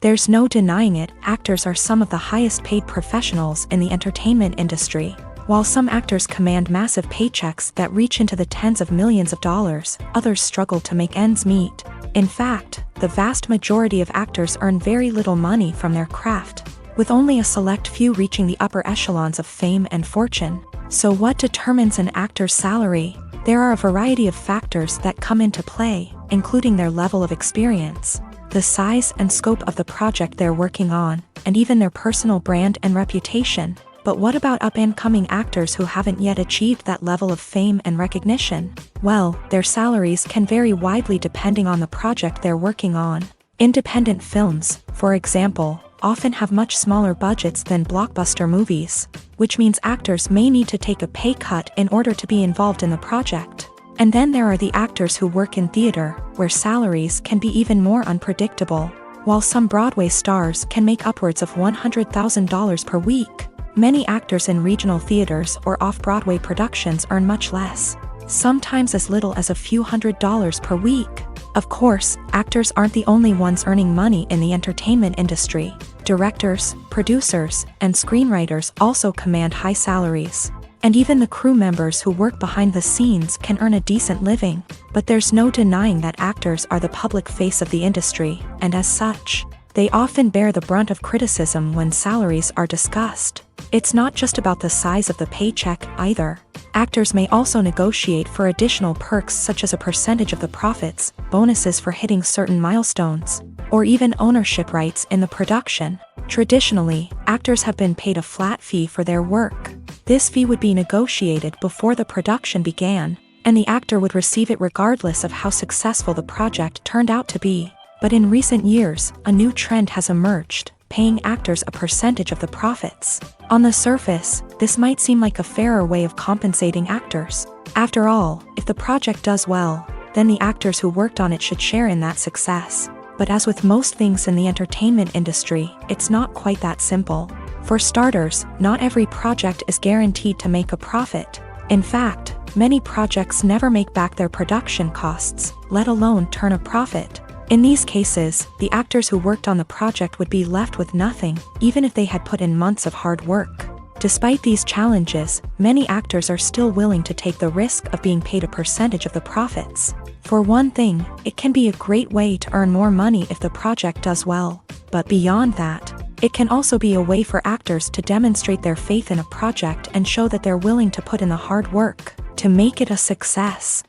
There's no denying it, actors are some of the highest paid professionals in the entertainment industry. While some actors command massive paychecks that reach into the tens of millions of dollars, others struggle to make ends meet. In fact, the vast majority of actors earn very little money from their craft, with only a select few reaching the upper echelons of fame and fortune. So what determines an actor's salary? There are a variety of factors that come into play, including their level of experience, the size and scope of the project they're working on, and even their personal brand and reputation. But what about up-and-coming actors who haven't yet achieved that level of fame and recognition? Well, their salaries can vary widely depending on the project they're working on. Independent films, for example, often have much smaller budgets than blockbuster movies, which means actors may need to take a pay cut in order to be involved in the project. And then there are the actors who work in theater, where salaries can be even more unpredictable. While some Broadway stars can make upwards of $100,000 per week, many actors in regional theaters or off-Broadway productions earn much less, sometimes as little as a few $100s per week. Of course, actors aren't the only ones earning money in the entertainment industry. Directors, producers, and screenwriters also command high salaries. And even the crew members who work behind the scenes can earn a decent living. But there's no denying that actors are the public face of the industry, and as such, they often bear the brunt of criticism when salaries are discussed. It's not just about the size of the paycheck, either. Actors may also negotiate for additional perks such as a percentage of the profits, bonuses for hitting certain milestones, or even ownership rights in the production. Traditionally, actors have been paid a flat fee for their work. This fee would be negotiated before the production began, and the actor would receive it regardless of how successful the project turned out to be. But in recent years, a new trend has emerged, paying actors a percentage of the profits. On the surface, this might seem like a fairer way of compensating actors. After all, if the project does well, then the actors who worked on it should share in that success. But as with most things in the entertainment industry, it's not quite that simple. For starters, not every project is guaranteed to make a profit. In fact, many projects never make back their production costs, let alone turn a profit. In these cases, the actors who worked on the project would be left with nothing, even if they had put in months of hard work. Despite these challenges, many actors are still willing to take the risk of being paid a percentage of the profits. For one thing, it can be a great way to earn more money if the project does well. But beyond that, it can also be a way for actors to demonstrate their faith in a project and show that they're willing to put in the hard work to make it a success.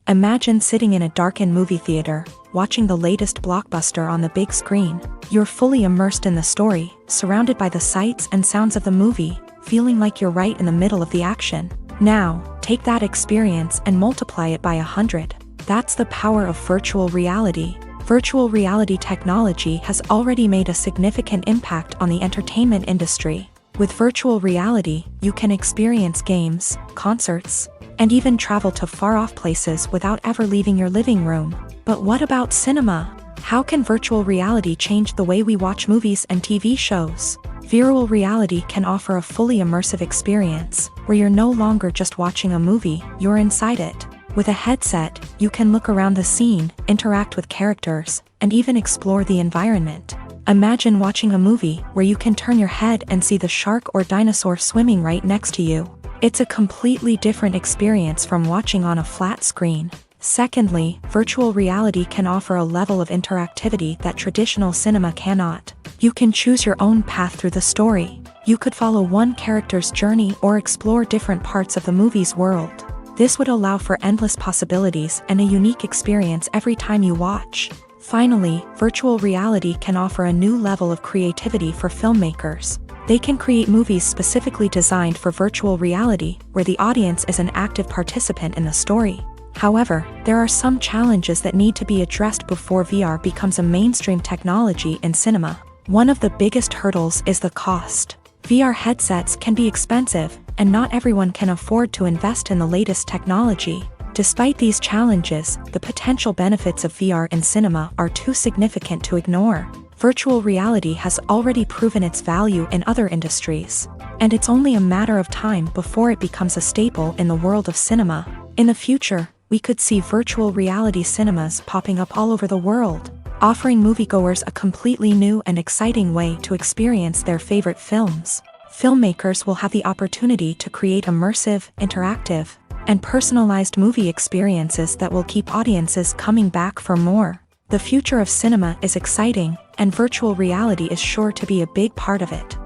Imagine sitting in a darkened movie theater, watching the latest blockbuster on the big screen. You're fully immersed in the story, surrounded by the sights and sounds of the movie, feeling like you're right in the middle of the action. Now, take that experience and multiply it by 100. That's the power of virtual reality. Virtual reality technology has already made a significant impact on the entertainment industry. With virtual reality, you can experience games, concerts, and even travel to far-off places without ever leaving your living room. But what about cinema? How can virtual reality change the way we watch movies and TV shows? Virtual reality can offer a fully immersive experience, where you're no longer just watching a movie, you're inside it. With a headset, you can look around the scene, interact with characters, and even explore the environment. Imagine watching a movie where you can turn your head and see the shark or dinosaur swimming right next to you. It's a completely different experience from watching on a flat screen. Secondly, virtual reality can offer a level of interactivity that traditional cinema cannot. You can choose your own path through the story. You could follow one character's journey or explore different parts of the movie's world. This would allow for endless possibilities and a unique experience every time you watch. Finally, virtual reality can offer a new level of creativity for filmmakers. They can create movies specifically designed for virtual reality, where the audience is an active participant in the story. However, there are some challenges that need to be addressed before VR becomes a mainstream technology in cinema. One of the biggest hurdles is the cost. VR headsets can be expensive, and not everyone can afford to invest in the latest technology. Despite these challenges, the potential benefits of VR in cinema are too significant to ignore. Virtual reality has already proven its value in other industries, and it's only a matter of time before it becomes a staple in the world of cinema. In the future, we could see virtual reality cinemas popping up all over the world, offering moviegoers a completely new and exciting way to experience their favorite films. Filmmakers will have the opportunity to create immersive, interactive, and personalized movie experiences that will keep audiences coming back for more. The future of cinema is exciting, and virtual reality is sure to be a big part of it.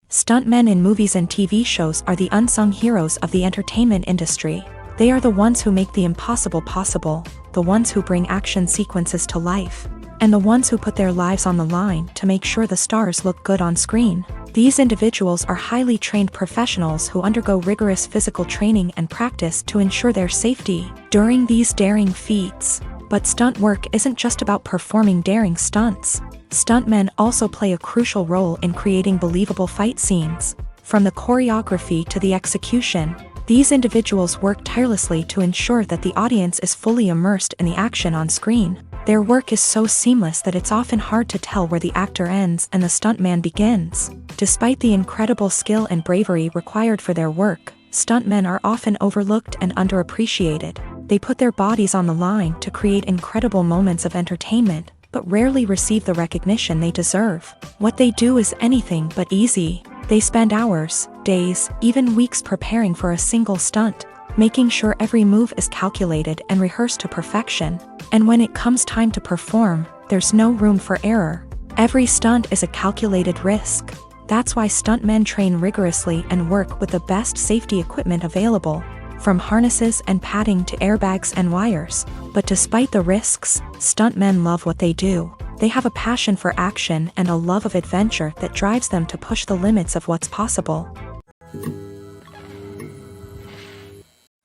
Stuntmen in movies and TV shows are the unsung heroes of the entertainment industry. They are the ones who make the impossible possible, the ones who bring action sequences to life. and the ones who put their lives on the line to make sure the stars look good on screen. These individuals are highly trained professionals who undergo rigorous physical training and practice to ensure their safety during these daring feats. But stunt work isn't just about performing daring stunts. Stuntmen also play a crucial role in creating believable fight scenes. From the choreography to the execution, these individuals work tirelessly to ensure that the audience is fully immersed in the action on screen. Their work is so seamless that it's often hard to tell where the actor ends and the stuntman begins. Despite the incredible skill and bravery required for their work, stuntmen are often overlooked and underappreciated. They put their bodies on the line to create incredible moments of entertainment, but rarely receive the recognition they deserve. What they do is anything but easy. They spend hours, days, even weeks preparing for a single stunt, making sure every move is calculated and rehearsed to perfection. And when it comes time to perform, there's no room for error. Every stunt is a calculated risk. That's why stuntmen train rigorously and work with the best safety equipment available, from harnesses and padding to airbags and wires. But despite the risks, stuntmen love what they do. They have a passion for action and a love of adventure that drives them to push the limits of what's possible.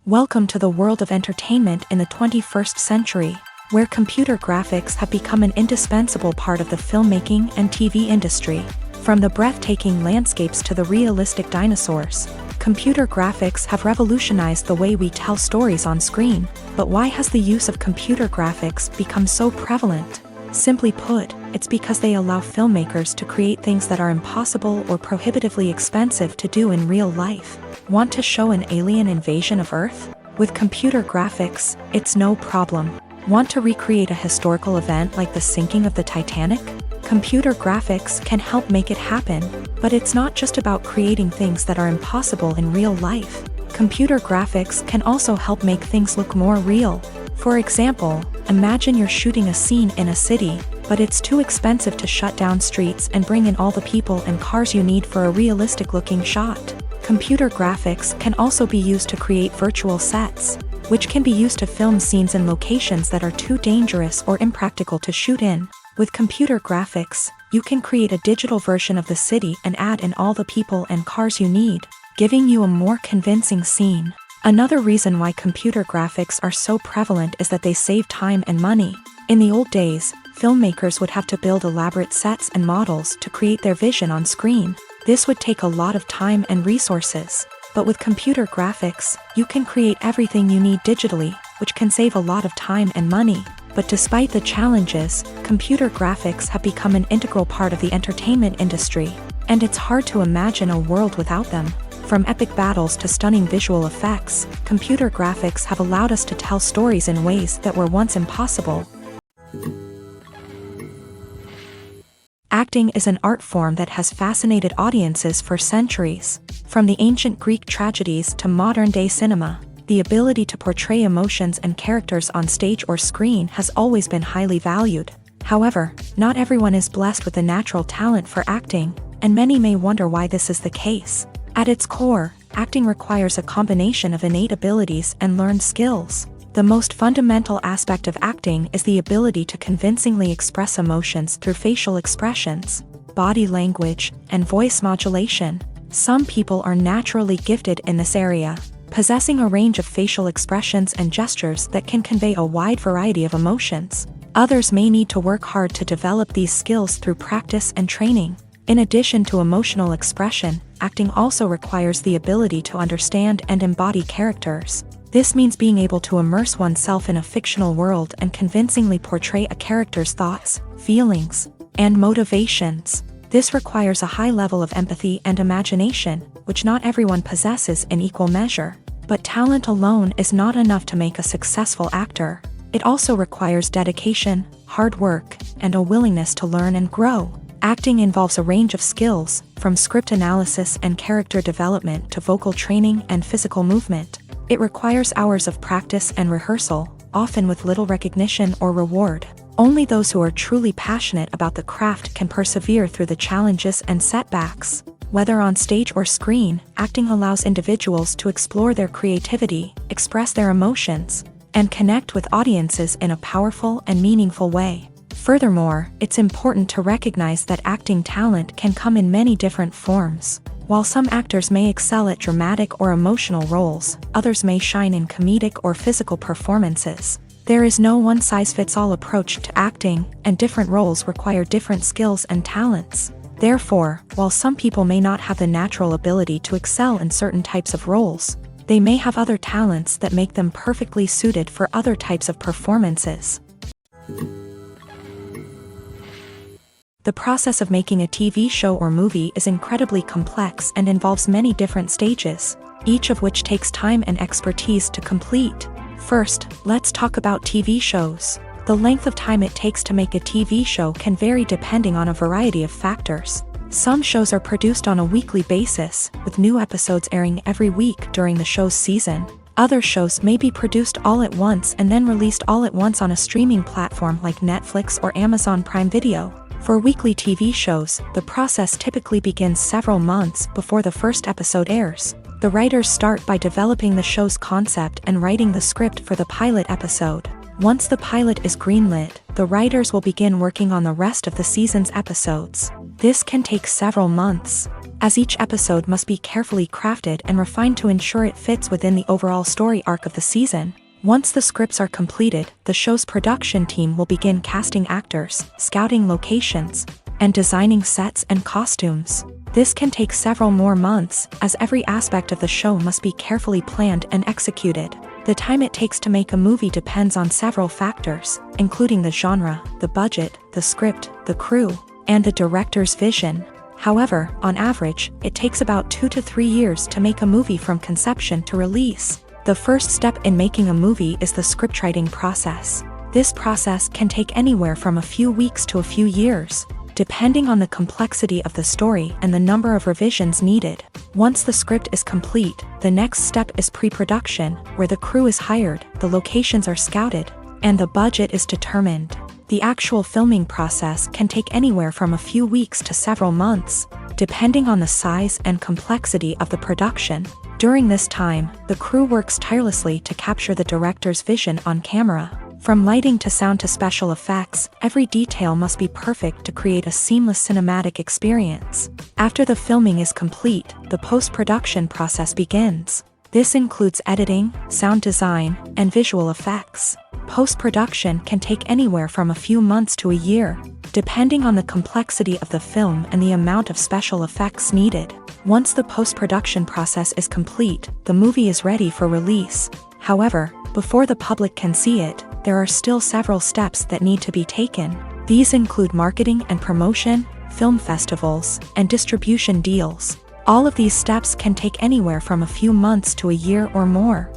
Welcome to the world of entertainment in the 21st century, where computer graphics have become an indispensable part of the filmmaking and TV industry. From the breathtaking landscapes to the realistic dinosaurs, computer graphics have revolutionized the way we tell stories on screen. But why has the use of computer graphics become so prevalent? Simply put, it's because they allow filmmakers to create things that are impossible or prohibitively expensive to do in real life. Want to show an alien invasion of Earth? With computer graphics, it's no problem. Want to recreate a historical event like the sinking of the Titanic? Computer graphics can help make it happen, but it's not just about creating things that are impossible in real life. Computer graphics can also help make things look more real. For example, imagine you're shooting a scene in a city, but it's too expensive to shut down streets and bring in all the people and cars you need for a realistic-looking shot. Computer graphics can also be used to create virtual sets, which can be used to film scenes in locations that are too dangerous or impractical to shoot in. With computer graphics, you can create a digital version of the city and add in all the people and cars you need, giving you a more convincing scene. Another reason why computer graphics are so prevalent is that they save time and money. In the old days, filmmakers would have to build elaborate sets and models to create their vision on screen. This would take a lot of time and resources. But with computer graphics, you can create everything you need digitally, which can save a lot of time and money. But despite the challenges, computer graphics have become an integral part of the entertainment industry, and it's hard to imagine a world without them. From epic battles to stunning visual effects, computer graphics have allowed us to tell stories in ways that were once impossible. Acting is an art form that has fascinated audiences for centuries. From the ancient Greek tragedies to modern-day cinema, the ability to portray emotions and characters on stage or screen has always been highly valued. However, not everyone is blessed with the natural talent for acting, and many may wonder why this is the case. At its core, acting requires a combination of innate abilities and learned skills. The most fundamental aspect of acting is the ability to convincingly express emotions through facial expressions, body language, and voice modulation. Some people are naturally gifted in this area, possessing a range of facial expressions and gestures that can convey a wide variety of emotions. Others may need to work hard to develop these skills through practice and training. In addition to emotional expression, acting also requires the ability to understand and embody characters. This means being able to immerse oneself in a fictional world and convincingly portray a character's thoughts, feelings, and motivations. This requires a high level of empathy and imagination, which not everyone possesses in equal measure. But talent alone is not enough to make a successful actor. It also requires dedication, hard work, and a willingness to learn and grow. Acting involves a range of skills, from script analysis and character development to vocal training and physical movement. It requires hours of practice and rehearsal, often with little recognition or reward. Only those who are truly passionate about the craft can persevere through the challenges and setbacks. Whether on stage or screen, acting allows individuals to explore their creativity, express their emotions, and connect with audiences in a powerful and meaningful way. Furthermore, it's important to recognize that acting talent can come in many different forms. While some actors may excel at dramatic or emotional roles, others may shine in comedic or physical performances. There is no one-size-fits-all approach to acting, and different roles require different skills and talents. Therefore, while some people may not have the natural ability to excel in certain types of roles, they may have other talents that make them perfectly suited for other types of performances. The process of making a TV show or movie is incredibly complex and involves many different stages, each of which takes time and expertise to complete. First, let's talk about TV shows. The length of time it takes to make a TV show can vary depending on a variety of factors. Some shows are produced on a weekly basis, with new episodes airing every week during the show's season. Other shows may be produced all at once and then released all at once on a streaming platform like Netflix or Amazon Prime Video. For weekly TV shows, the process typically begins several months before the first episode airs. The writers start by developing the show's concept and writing the script for the pilot episode. Once the pilot is greenlit, the writers will begin working on the rest of the season's episodes. This can take several months, as each episode must be carefully crafted and refined to ensure it fits within the overall story arc of the season. Once the scripts are completed, the show's production team will begin casting actors, scouting locations, and designing sets and costumes. This can take several more months, as every aspect of the show must be carefully planned and executed. The time it takes to make a movie depends on several factors, including the genre, the budget, the script, the crew, and the director's vision. However, on average, it takes about 2 to 3 years to make a movie from conception to release. The first step in making a movie is the scriptwriting process. This process can take anywhere from a few weeks to a few years, depending on the complexity of the story and the number of revisions needed. Once the script is complete, the next step is pre-production, where the crew is hired, the locations are scouted, and the budget is determined. The actual filming process can take anywhere from a few weeks to several months, depending on the size and complexity of the production. During this time, the crew works tirelessly to capture the director's vision on camera. From lighting to sound to special effects, every detail must be perfect to create a seamless cinematic experience. After the filming is complete, the post-production process begins. This includes editing, sound design, and visual effects. Post-production can take anywhere from a few months to a year, depending on the complexity of the film and the amount of special effects needed. Once the post-production process is complete, the movie is ready for release. However, before the public can see it, there are still several steps that need to be taken. These include marketing and promotion, film festivals, and distribution deals. All of these steps can take anywhere from a few months to a year or more.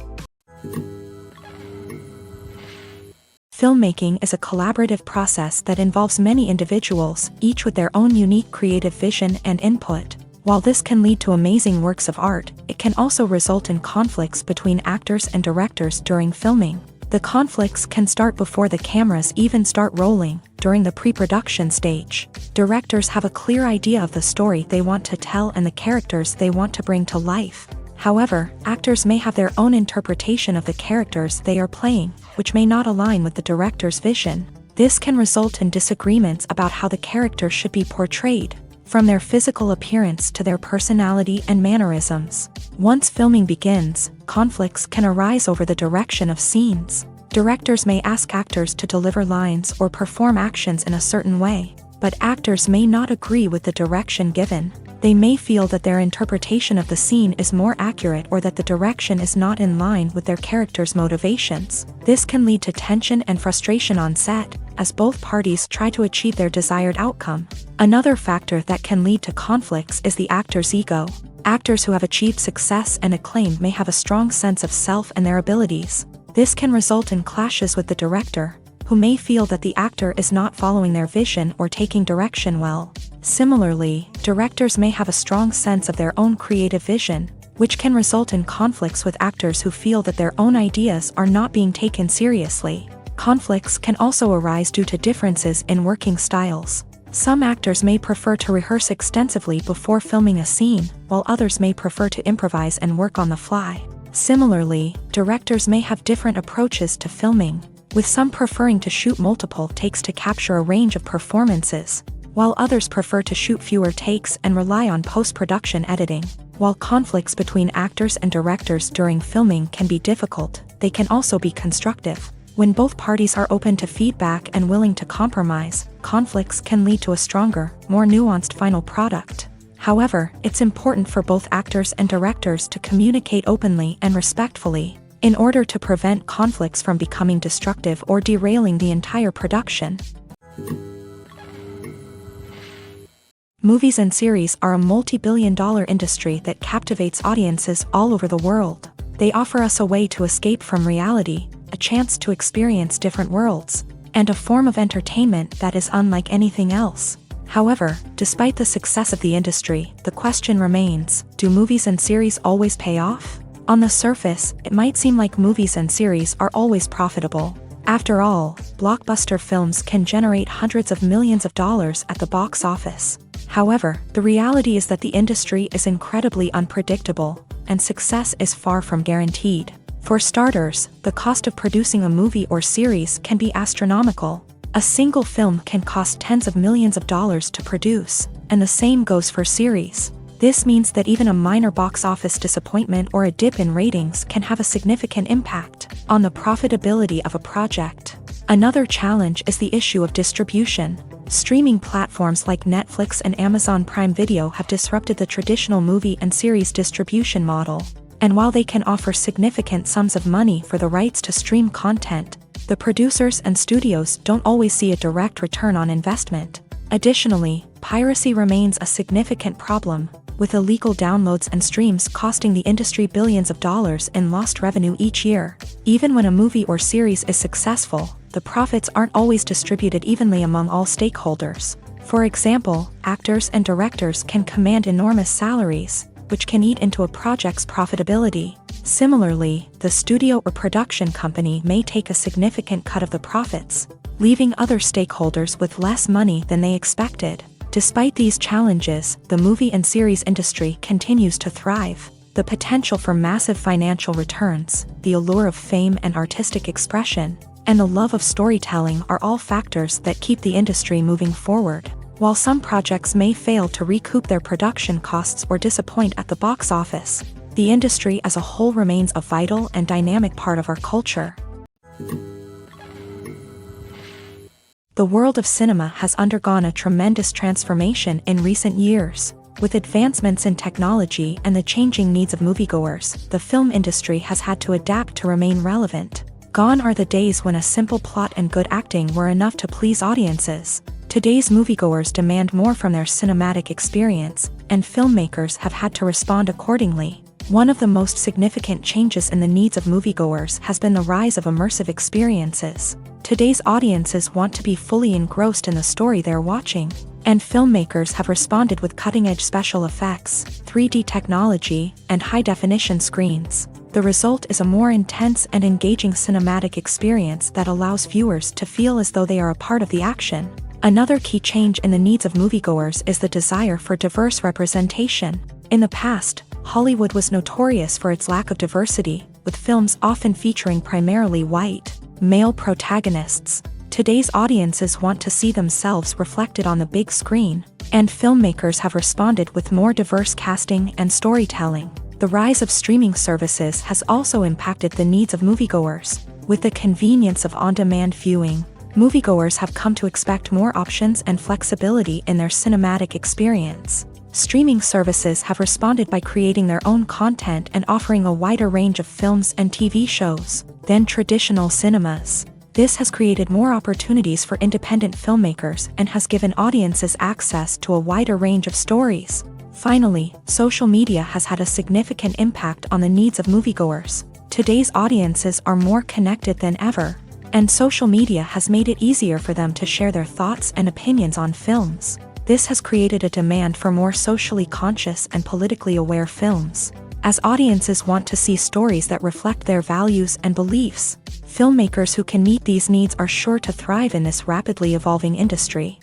Filmmaking is a collaborative process that involves many individuals, each with their own unique creative vision and input. While this can lead to amazing works of art, it can also result in conflicts between actors and directors during filming. The conflicts can start before the cameras even start rolling, during the pre-production stage. Directors have a clear idea of the story they want to tell and the characters they want to bring to life. However, actors may have their own interpretation of the characters they are playing, which may not align with the director's vision. This can result in disagreements about how the character should be portrayed, from their physical appearance to their personality and mannerisms. Once filming begins, conflicts can arise over the direction of scenes. Directors may ask actors to deliver lines or perform actions in a certain way, but actors may not agree with the direction given. They may feel that their interpretation of the scene is more accurate or that the direction is not in line with their character's motivations. This can lead to tension and frustration on set, as both parties try to achieve their desired outcome. Another factor that can lead to conflicts is the actor's ego. Actors who have achieved success and acclaim may have a strong sense of self and their abilities. This can result in clashes with the director, who may feel that the actor is not following their vision or taking direction well. Similarly, directors may have a strong sense of their own creative vision, which can result in conflicts with actors who feel that their own ideas are not being taken seriously. Conflicts can also arise due to differences in working styles. Some actors may prefer to rehearse extensively before filming a scene, while others may prefer to improvise and work on the fly. Similarly, directors may have different approaches to filming. with some preferring to shoot multiple takes to capture a range of performances, while others prefer to shoot fewer takes and rely on post-production editing. While conflicts between actors and directors during filming can be difficult, they can also be constructive. When both parties are open to feedback and willing to compromise, conflicts can lead to a stronger, more nuanced final product. However, it's important for both actors and directors to communicate openly and respectfully, in order to prevent conflicts from becoming destructive or derailing the entire production. Movies and series are a multi-billion-dollar industry that captivates audiences all over the world. They offer us a way to escape from reality, a chance to experience different worlds, and a form of entertainment that is unlike anything else. However, despite the success of the industry, the question remains, do movies and series always pay off? On the surface, it might seem like movies and series are always profitable. After all, blockbuster films can generate hundreds of millions of dollars at the box office. However, the reality is that the industry is incredibly unpredictable, and success is far from guaranteed. For starters, the cost of producing a movie or series can be astronomical. A single film can cost tens of millions of dollars to produce, and the same goes for series. This means that even a minor box office disappointment or a dip in ratings can have a significant impact on the profitability of a project. Another challenge is the issue of distribution. Streaming platforms like Netflix and Amazon Prime Video have disrupted the traditional movie and series distribution model. And while they can offer significant sums of money for the rights to stream content, the producers and studios don't always see a direct return on investment. Additionally, piracy remains a significant problem, with illegal downloads and streams costing the industry billions of dollars in lost revenue each year. Even when a movie or series is successful, the profits aren't always distributed evenly among all stakeholders. For example, actors and directors can command enormous salaries, which can eat into a project's profitability. Similarly, the studio or production company may take a significant cut of the profits, leaving other stakeholders with less money than they expected. Despite these challenges, the movie and series industry continues to thrive. The potential for massive financial returns, the allure of fame and artistic expression, and the love of storytelling are all factors that keep the industry moving forward. While some projects may fail to recoup their production costs or disappoint at the box office, the industry as a whole remains a vital and dynamic part of our culture. The world of cinema has undergone a tremendous transformation in recent years. With advancements in technology and the changing needs of moviegoers, the film industry has had to adapt to remain relevant. Gone are the days when a simple plot and good acting were enough to please audiences. Today's moviegoers demand more from their cinematic experience, and filmmakers have had to respond accordingly. One of the most significant changes in the needs of moviegoers has been the rise of immersive experiences. Today's audiences want to be fully engrossed in the story they're watching, and filmmakers have responded with cutting-edge special effects, 3D technology, and high-definition screens. The result is a more intense and engaging cinematic experience that allows viewers to feel as though they are a part of the action. Another key change in the needs of moviegoers is the desire for diverse representation. In the past, Hollywood was notorious for its lack of diversity, with films often featuring primarily white, male protagonists. Today's audiences want to see themselves reflected on the big screen, and filmmakers have responded with more diverse casting and storytelling. The rise of streaming services has also impacted the needs of moviegoers. With the convenience of on-demand viewing, moviegoers have come to expect more options and flexibility in their cinematic experience. Streaming services have responded by creating their own content and offering a wider range of films and TV shows than traditional cinemas. This has created more opportunities for independent filmmakers and has given audiences access to a wider range of stories. Finally, social media has had a significant impact on the needs of moviegoers. Today's audiences are more connected than ever, and social media has made it easier for them to share their thoughts and opinions on films. This has created a demand for more socially conscious and politically aware films. As audiences want to see stories that reflect their values and beliefs, filmmakers who can meet these needs are sure to thrive in this rapidly evolving industry.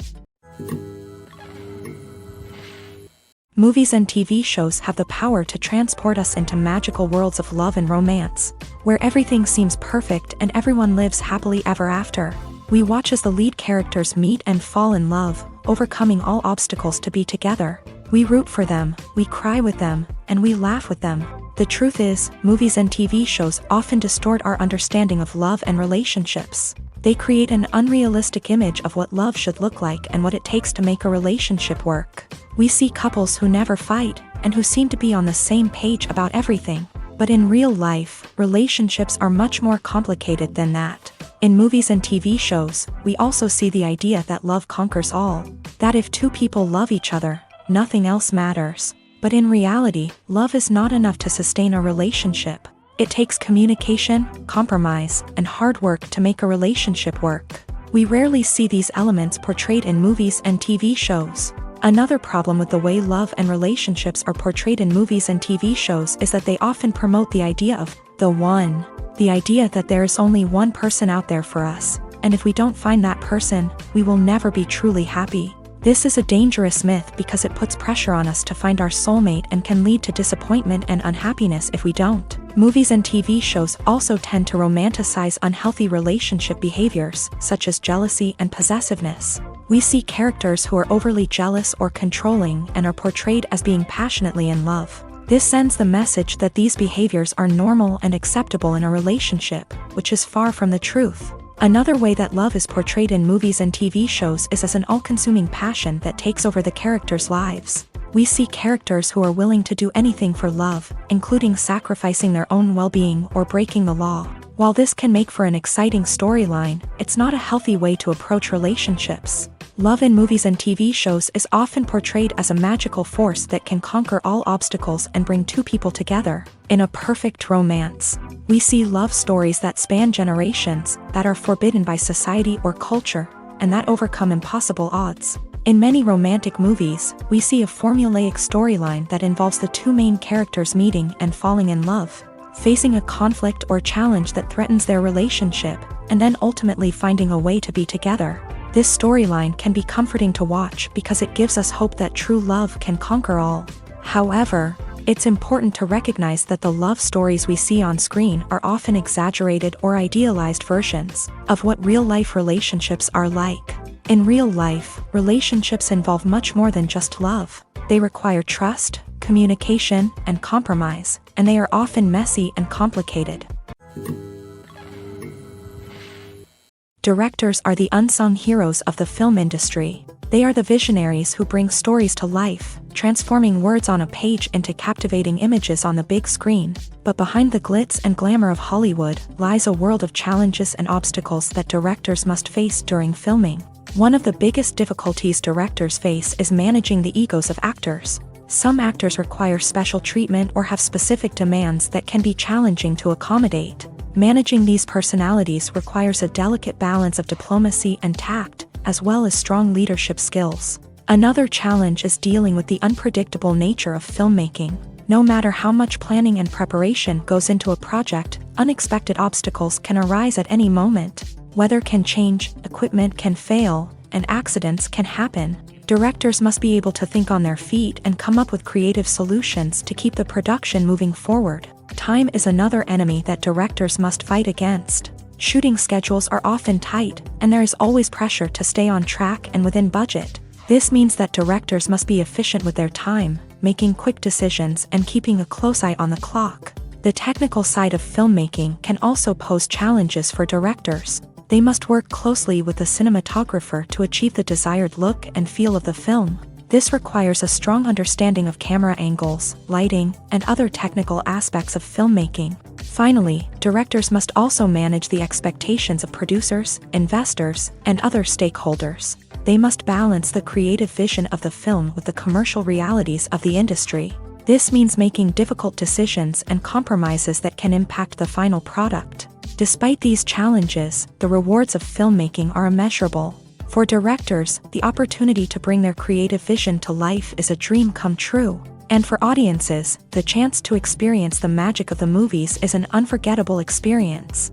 Movies and TV shows have the power to transport us into magical worlds of love and romance, where everything seems perfect and everyone lives happily ever after. We watch as the lead characters meet and fall in love, overcoming all obstacles to be together. We root for them, we cry with them, and we laugh with them. The truth is, movies and TV shows often distort our understanding of love and relationships. They create an unrealistic image of what love should look like and what it takes to make a relationship work. We see couples who never fight, and who seem to be on the same page about everything. But in real life, relationships are much more complicated than that. In movies and TV shows, we also see the idea that love conquers all. That if two people love each other, nothing else matters. But in reality, love is not enough to sustain a relationship. It takes communication, compromise, and hard work to make a relationship work. We rarely see these elements portrayed in movies and TV shows. Another problem with the way love and relationships are portrayed in movies and TV shows is that they often promote the idea of the one. The idea that there is only one person out there for us, and if we don't find that person, we will never be truly happy. This is a dangerous myth because it puts pressure on us to find our soulmate and can lead to disappointment and unhappiness if we don't. Movies and TV shows also tend to romanticize unhealthy relationship behaviors, such as jealousy and possessiveness. We see characters who are overly jealous or controlling and are portrayed as being passionately in love. This sends the message that these behaviors are normal and acceptable in a relationship, which is far from the truth. Another way that love is portrayed in movies and TV shows is as an all-consuming passion that takes over the characters' lives. We see characters who are willing to do anything for love, including sacrificing their own well-being or breaking the law. While this can make for an exciting storyline, it's not a healthy way to approach relationships. Love in movies and TV shows is often portrayed as a magical force that can conquer all obstacles and bring two people together in a perfect romance. We see love stories that span generations, that are forbidden by society or culture, and that overcome impossible odds. In many romantic movies, we see a formulaic storyline that involves the two main characters meeting and falling in love, facing a conflict or challenge that threatens their relationship, and then ultimately finding a way to be together. This storyline can be comforting to watch because it gives us hope that true love can conquer all. However, it's important to recognize that the love stories we see on screen are often exaggerated or idealized versions of what real-life relationships are like. In real life, relationships involve much more than just love. They require trust, communication, and compromise, and they are often messy and complicated. Directors are the unsung heroes of the film industry. They are the visionaries who bring stories to life, transforming words on a page into captivating images on the big screen. But behind the glitz and glamour of Hollywood lies a world of challenges and obstacles that directors must face during filming. One of the biggest difficulties directors face is managing the egos of actors. Some actors require special treatment or have specific demands that can be challenging to accommodate. Managing these personalities requires a delicate balance of diplomacy and tact, as well as strong leadership skills. Another challenge is dealing with the unpredictable nature of filmmaking. No matter how much planning and preparation goes into a project, unexpected obstacles can arise at any moment. Weather can change, equipment can fail, and accidents can happen. Directors must be able to think on their feet and come up with creative solutions to keep the production moving forward. Time is another enemy that directors must fight against. Shooting schedules are often tight, and there is always pressure to stay on track and within budget. This means that directors must be efficient with their time, making quick decisions and keeping a close eye on the clock. The technical side of filmmaking can also pose challenges for directors. They must work closely with the cinematographer to achieve the desired look and feel of the film. This requires a strong understanding of camera angles, lighting, and other technical aspects of filmmaking. Finally, directors must also manage the expectations of producers, investors, and other stakeholders. They must balance the creative vision of the film with the commercial realities of the industry. This means making difficult decisions and compromises that can impact the final product. Despite these challenges, the rewards of filmmaking are immeasurable. For directors, the opportunity to bring their creative vision to life is a dream come true. And for audiences, the chance to experience the magic of the movies is an unforgettable experience.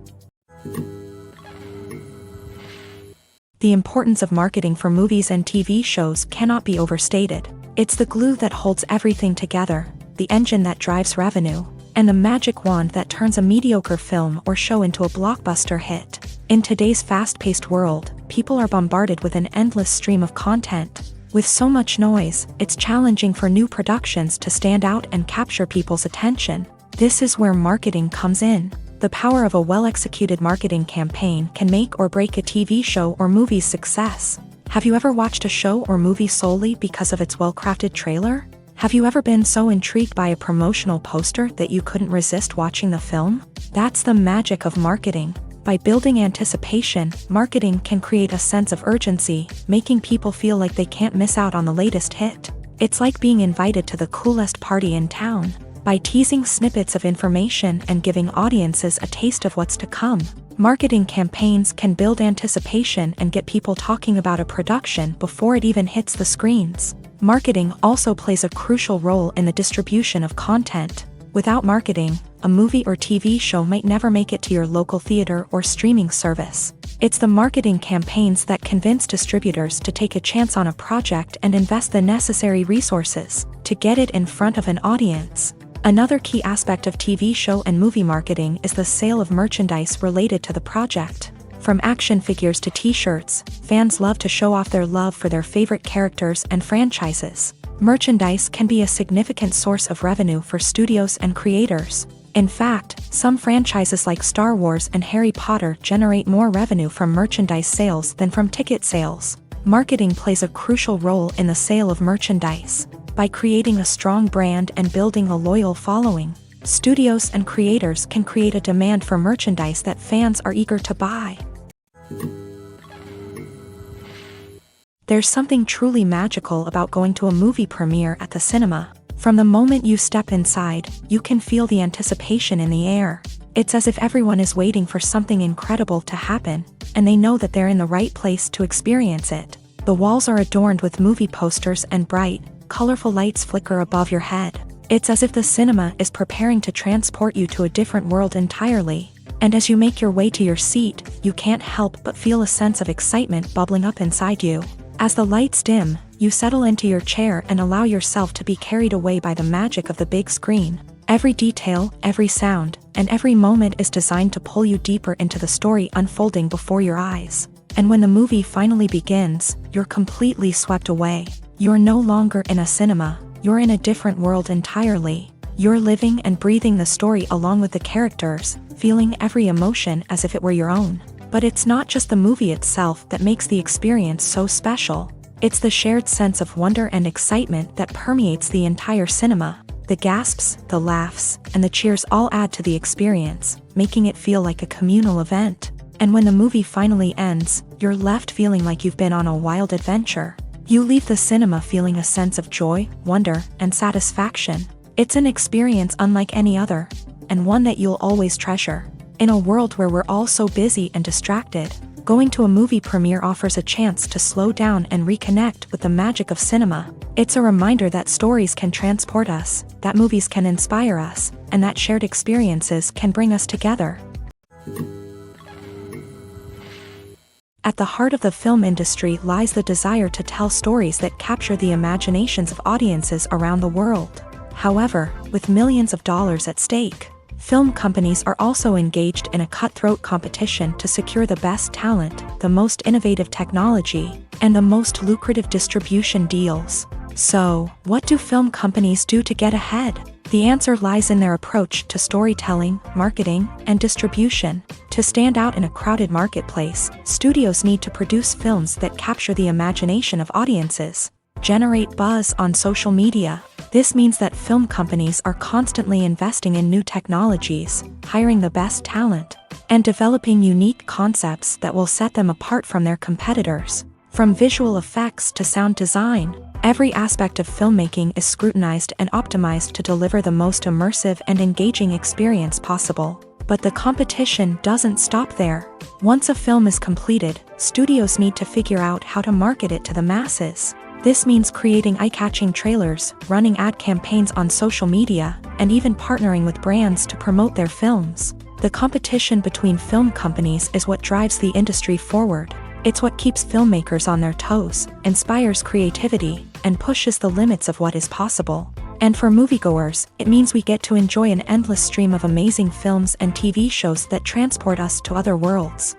The importance of marketing for movies and TV shows cannot be overstated. It's the glue that holds everything together, the engine that drives revenue, and the magic wand that turns a mediocre film or show into a blockbuster hit. In today's fast-paced world, people are bombarded with an endless stream of content. With so much noise, it's challenging for new productions to stand out and capture people's attention. This is where marketing comes in. The power of a well-executed marketing campaign can make or break a TV show or movie's success. Have you ever watched a show or movie solely because of its well-crafted trailer? Have you ever been so intrigued by a promotional poster that you couldn't resist watching the film? That's the magic of marketing. By building anticipation, marketing can create a sense of urgency, making people feel like they can't miss out on the latest hit. It's like being invited to the coolest party in town. By teasing snippets of information and giving audiences a taste of what's to come, marketing campaigns can build anticipation and get people talking about a production before it even hits the screens. Marketing also plays a crucial role in the distribution of content. Without marketing, a movie or TV show might never make it to your local theater or streaming service. It's the marketing campaigns that convince distributors to take a chance on a project and invest the necessary resources to get it in front of an audience. Another key aspect of TV show and movie marketing is the sale of merchandise related to the project. From action figures to t-shirts, fans love to show off their love for their favorite characters and franchises. Merchandise can be a significant source of revenue for studios and creators. In fact, some franchises like Star Wars and Harry Potter generate more revenue from merchandise sales than from ticket sales. Marketing plays a crucial role in the sale of merchandise. By creating a strong brand and building a loyal following, studios and creators can create a demand for merchandise that fans are eager to buy. There's something truly magical about going to a movie premiere at the cinema. From the moment you step inside, you can feel the anticipation in the air. It's as if everyone is waiting for something incredible to happen, and they know that they're in the right place to experience it. The walls are adorned with movie posters and bright, colorful lights flicker above your head. It's as if the cinema is preparing to transport you to a different world entirely. And as you make your way to your seat, you can't help but feel a sense of excitement bubbling up inside you. As the lights dim, you settle into your chair and allow yourself to be carried away by the magic of the big screen. Every detail, every sound, and every moment is designed to pull you deeper into the story unfolding before your eyes. And when the movie finally begins, you're completely swept away. You're no longer in a cinema, you're in a different world entirely. You're living and breathing the story along with the characters, feeling every emotion as if it were your own. But it's not just the movie itself that makes the experience so special. It's the shared sense of wonder and excitement that permeates the entire cinema. The gasps, the laughs, and the cheers all add to the experience, making it feel like a communal event. And when the movie finally ends, you're left feeling like you've been on a wild adventure. You leave the cinema feeling a sense of joy, wonder, and satisfaction. It's an experience unlike any other, and one that you'll always treasure. In a world where we're all so busy and distracted, going to a movie premiere offers a chance to slow down and reconnect with the magic of cinema. It's a reminder that stories can transport us, that movies can inspire us, and that shared experiences can bring us together. At the heart of the film industry lies the desire to tell stories that capture the imaginations of audiences around the world. However, with millions of dollars at stake, film companies are also engaged in a cutthroat competition to secure the best talent, the most innovative technology, and the most lucrative distribution deals. So, what do film companies do to get ahead? The answer lies in their approach to storytelling, marketing, and distribution. To stand out in a crowded marketplace, studios need to produce films that capture the imagination of audiences, generate buzz on social media. This means that film companies are constantly investing in new technologies, hiring the best talent, and developing unique concepts that will set them apart from their competitors. From visual effects to sound design, every aspect of filmmaking is scrutinized and optimized to deliver the most immersive and engaging experience possible. But the competition doesn't stop there. Once a film is completed, studios need to figure out how to market it to the masses. This means creating eye-catching trailers, running ad campaigns on social media, and even partnering with brands to promote their films. The competition between film companies is what drives the industry forward. It's what keeps filmmakers on their toes, inspires creativity, and pushes the limits of what is possible. And for moviegoers, it means we get to enjoy an endless stream of amazing films and TV shows that transport us to other worlds.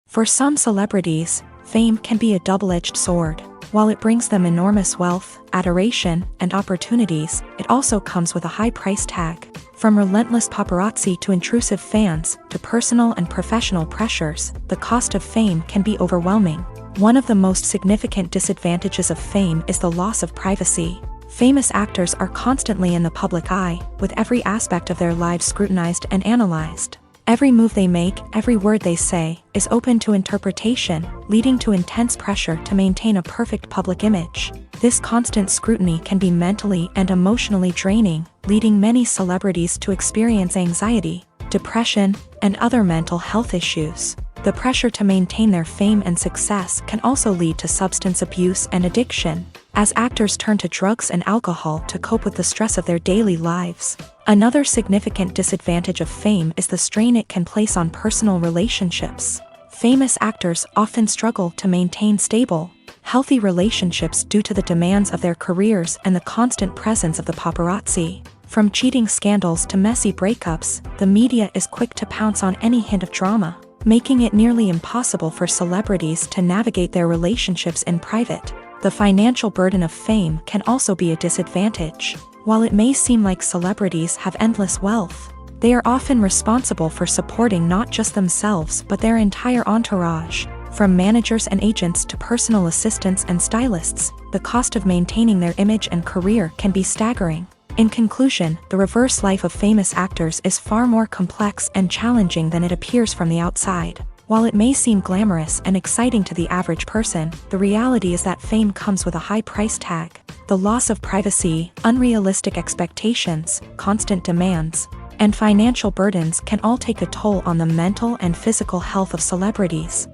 For some celebrities, fame can be a double-edged sword. While it brings them enormous wealth, adoration, and opportunities, it also comes with a high price tag. From relentless paparazzi to intrusive fans, to personal and professional pressures, the cost of fame can be overwhelming. One of the most significant disadvantages of fame is the loss of privacy. Famous actors are constantly in the public eye, with every aspect of their lives scrutinized and analyzed. Every move they make, every word they say, is open to interpretation, leading to intense pressure to maintain a perfect public image. This constant scrutiny can be mentally and emotionally draining, leading many celebrities to experience anxiety, depression, and other mental health issues. The pressure to maintain their fame and success can also lead to substance abuse and addiction, as actors turn to drugs and alcohol to cope with the stress of their daily lives. Another significant disadvantage of fame is the strain it can place on personal relationships. Famous actors often struggle to maintain stable, healthy relationships due to the demands of their careers and the constant presence of the paparazzi. From cheating scandals to messy breakups, the media is quick to pounce on any hint of drama, making it nearly impossible for celebrities to navigate their relationships in private. The financial burden of fame can also be a disadvantage. While it may seem like celebrities have endless wealth, they are often responsible for supporting not just themselves but their entire entourage. From managers and agents to personal assistants and stylists, the cost of maintaining their image and career can be staggering. In conclusion, the reverse life of famous actors is far more complex and challenging than it appears from the outside. While it may seem glamorous and exciting to the average person, the reality is that fame comes with a high price tag. The loss of privacy, unrealistic expectations, constant demands, and financial burdens can all take a toll on the mental and physical health of celebrities.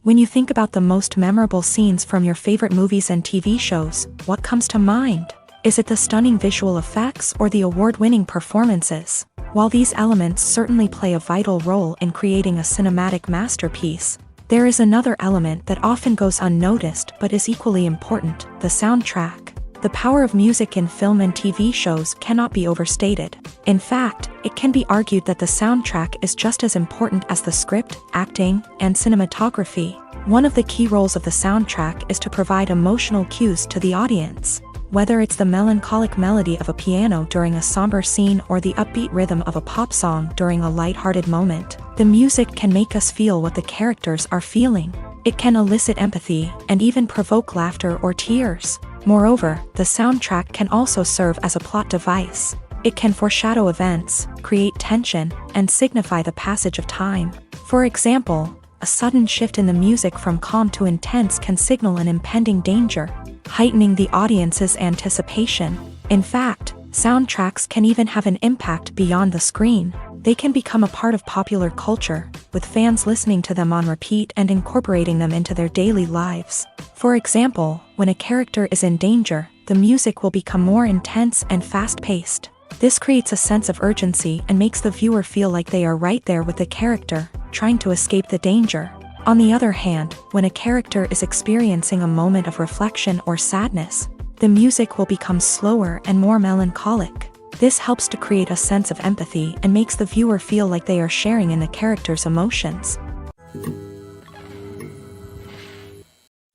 When you think about the most memorable scenes from your favorite movies and TV shows, what comes to mind? Is it the stunning visual effects or the award-winning performances? While these elements certainly play a vital role in creating a cinematic masterpiece, there is another element that often goes unnoticed but is equally important: the soundtrack. The power of music in film and TV shows cannot be overstated. In fact, it can be argued that the soundtrack is just as important as the script, acting, and cinematography. One of the key roles of the soundtrack is to provide emotional cues to the audience. Whether it's the melancholic melody of a piano during a somber scene or the upbeat rhythm of a pop song during a light-hearted moment, the music can make us feel what the characters are feeling. It can elicit empathy and even provoke laughter or tears. Moreover, the soundtrack can also serve as a plot device. It can foreshadow events, create tension, and signify the passage of time. For example, a sudden shift in the music from calm to intense can signal an impending danger, heightening the audience's anticipation. In fact, soundtracks can even have an impact beyond the screen. They can become a part of popular culture, with fans listening to them on repeat and incorporating them into their daily lives. For example, when a character is in danger, the music will become more intense and fast-paced. This creates a sense of urgency and makes the viewer feel like they are right there with the character, trying to escape the danger. On the other hand, when a character is experiencing a moment of reflection or sadness, the music will become slower and more melancholic. This helps to create a sense of empathy and makes the viewer feel like they are sharing in the character's emotions.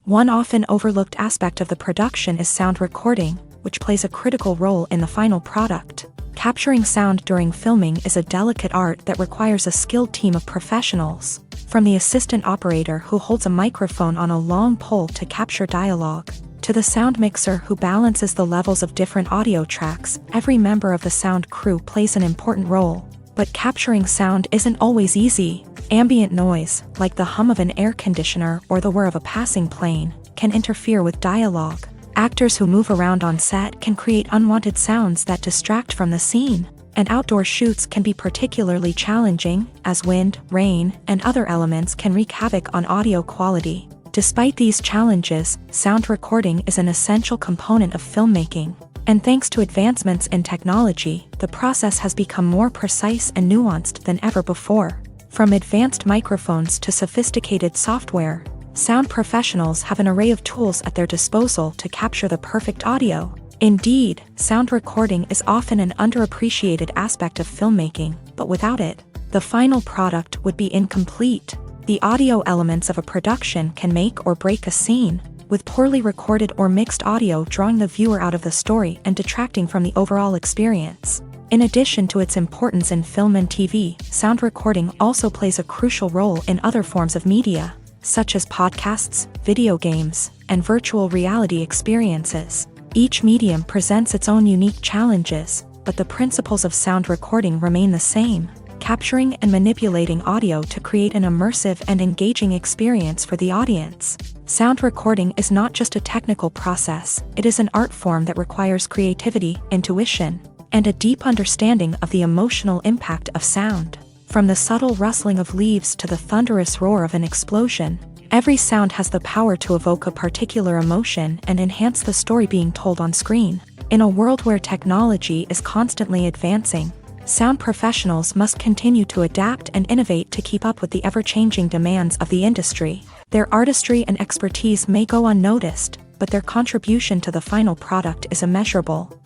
One often overlooked aspect of the production is sound recording, which plays a critical role in the final product. Capturing sound during filming is a delicate art that requires a skilled team of professionals. From the assistant operator who holds a microphone on a long pole to capture dialogue, to the sound mixer who balances the levels of different audio tracks, every member of the sound crew plays an important role. But capturing sound isn't always easy. Ambient noise, like the hum of an air conditioner or the whir of a passing plane, can interfere with dialogue. Actors who move around on set can create unwanted sounds that distract from the scene. And outdoor shoots can be particularly challenging, as wind, rain, and other elements can wreak havoc on audio quality. Despite these challenges, sound recording is an essential component of filmmaking. And thanks to advancements in technology, the process has become more precise and nuanced than ever before. From advanced microphones to sophisticated software, sound professionals have an array of tools at their disposal to capture the perfect audio. Indeed, sound recording is often an underappreciated aspect of filmmaking, but without it, the final product would be incomplete. The audio elements of a production can make or break a scene, with poorly recorded or mixed audio drawing the viewer out of the story and detracting from the overall experience. In addition to its importance in film and TV, sound recording also plays a crucial role in other forms of media, such as podcasts, video games, and virtual reality experiences. Each medium presents its own unique challenges, but the principles of sound recording remain the same, capturing and manipulating audio to create an immersive and engaging experience for the audience. Sound recording is not just a technical process, it is an art form that requires creativity, intuition, and a deep understanding of the emotional impact of sound. From the subtle rustling of leaves to the thunderous roar of an explosion, every sound has the power to evoke a particular emotion and enhance the story being told on screen. In a world where technology is constantly advancing, sound professionals must continue to adapt and innovate to keep up with the ever-changing demands of the industry. Their artistry and expertise may go unnoticed, but their contribution to the final product is immeasurable.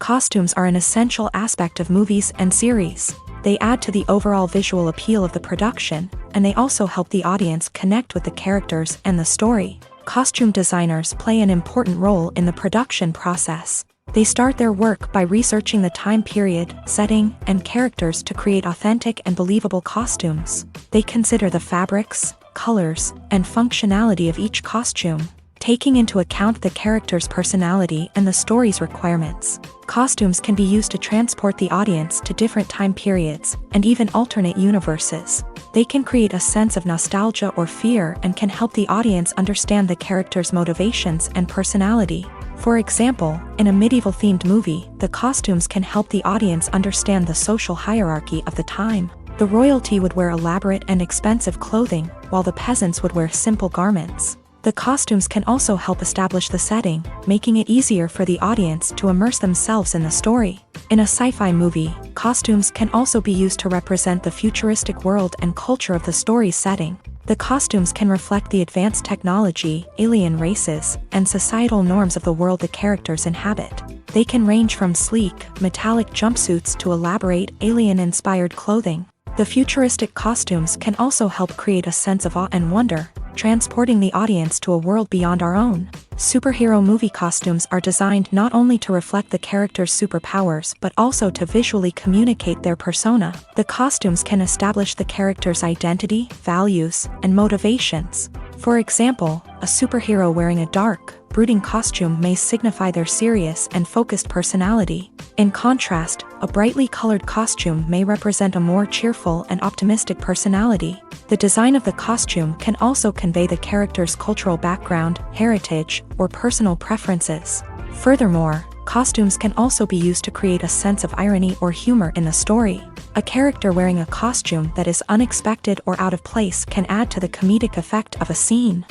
Costumes are an essential aspect of movies and series. They add to the overall visual appeal of the production, and they also help the audience connect with the characters and the story. Costume designers play an important role in the production process. They start their work by researching the time period, setting, and characters to create authentic and believable costumes. They consider the fabrics, colors, and functionality of each costume, taking into account the character's personality and the story's requirements. Costumes can be used to transport the audience to different time periods and even alternate universes. They can create a sense of nostalgia or fear and can help the audience understand the character's motivations and personality. For example, in a medieval-themed movie, the costumes can help the audience understand the social hierarchy of the time. The royalty would wear elaborate and expensive clothing, while the peasants would wear simple garments. The costumes can also help establish the setting, making it easier for the audience to immerse themselves in the story. In a sci-fi movie, costumes can also be used to represent the futuristic world and culture of the story's setting. The costumes can reflect the advanced technology, alien races, and societal norms of the world the characters inhabit. They can range from sleek, metallic jumpsuits to elaborate, alien-inspired clothing. The futuristic costumes can also help create a sense of awe and wonder, transporting the audience to a world beyond our own. Superhero movie costumes are designed not only to reflect the character's superpowers but also to visually communicate their persona. The costumes can establish the character's identity, values, and motivations. For example, a superhero wearing a dark, brooding costume may signify their serious and focused personality. In contrast, a brightly colored costume may represent a more cheerful and optimistic personality. The design of the costume can also convey the character's cultural background, heritage, or personal preferences. Furthermore, costumes can also be used to create a sense of irony or humor in the story. A character wearing a costume that is unexpected or out of place can add to the comedic effect of a scene.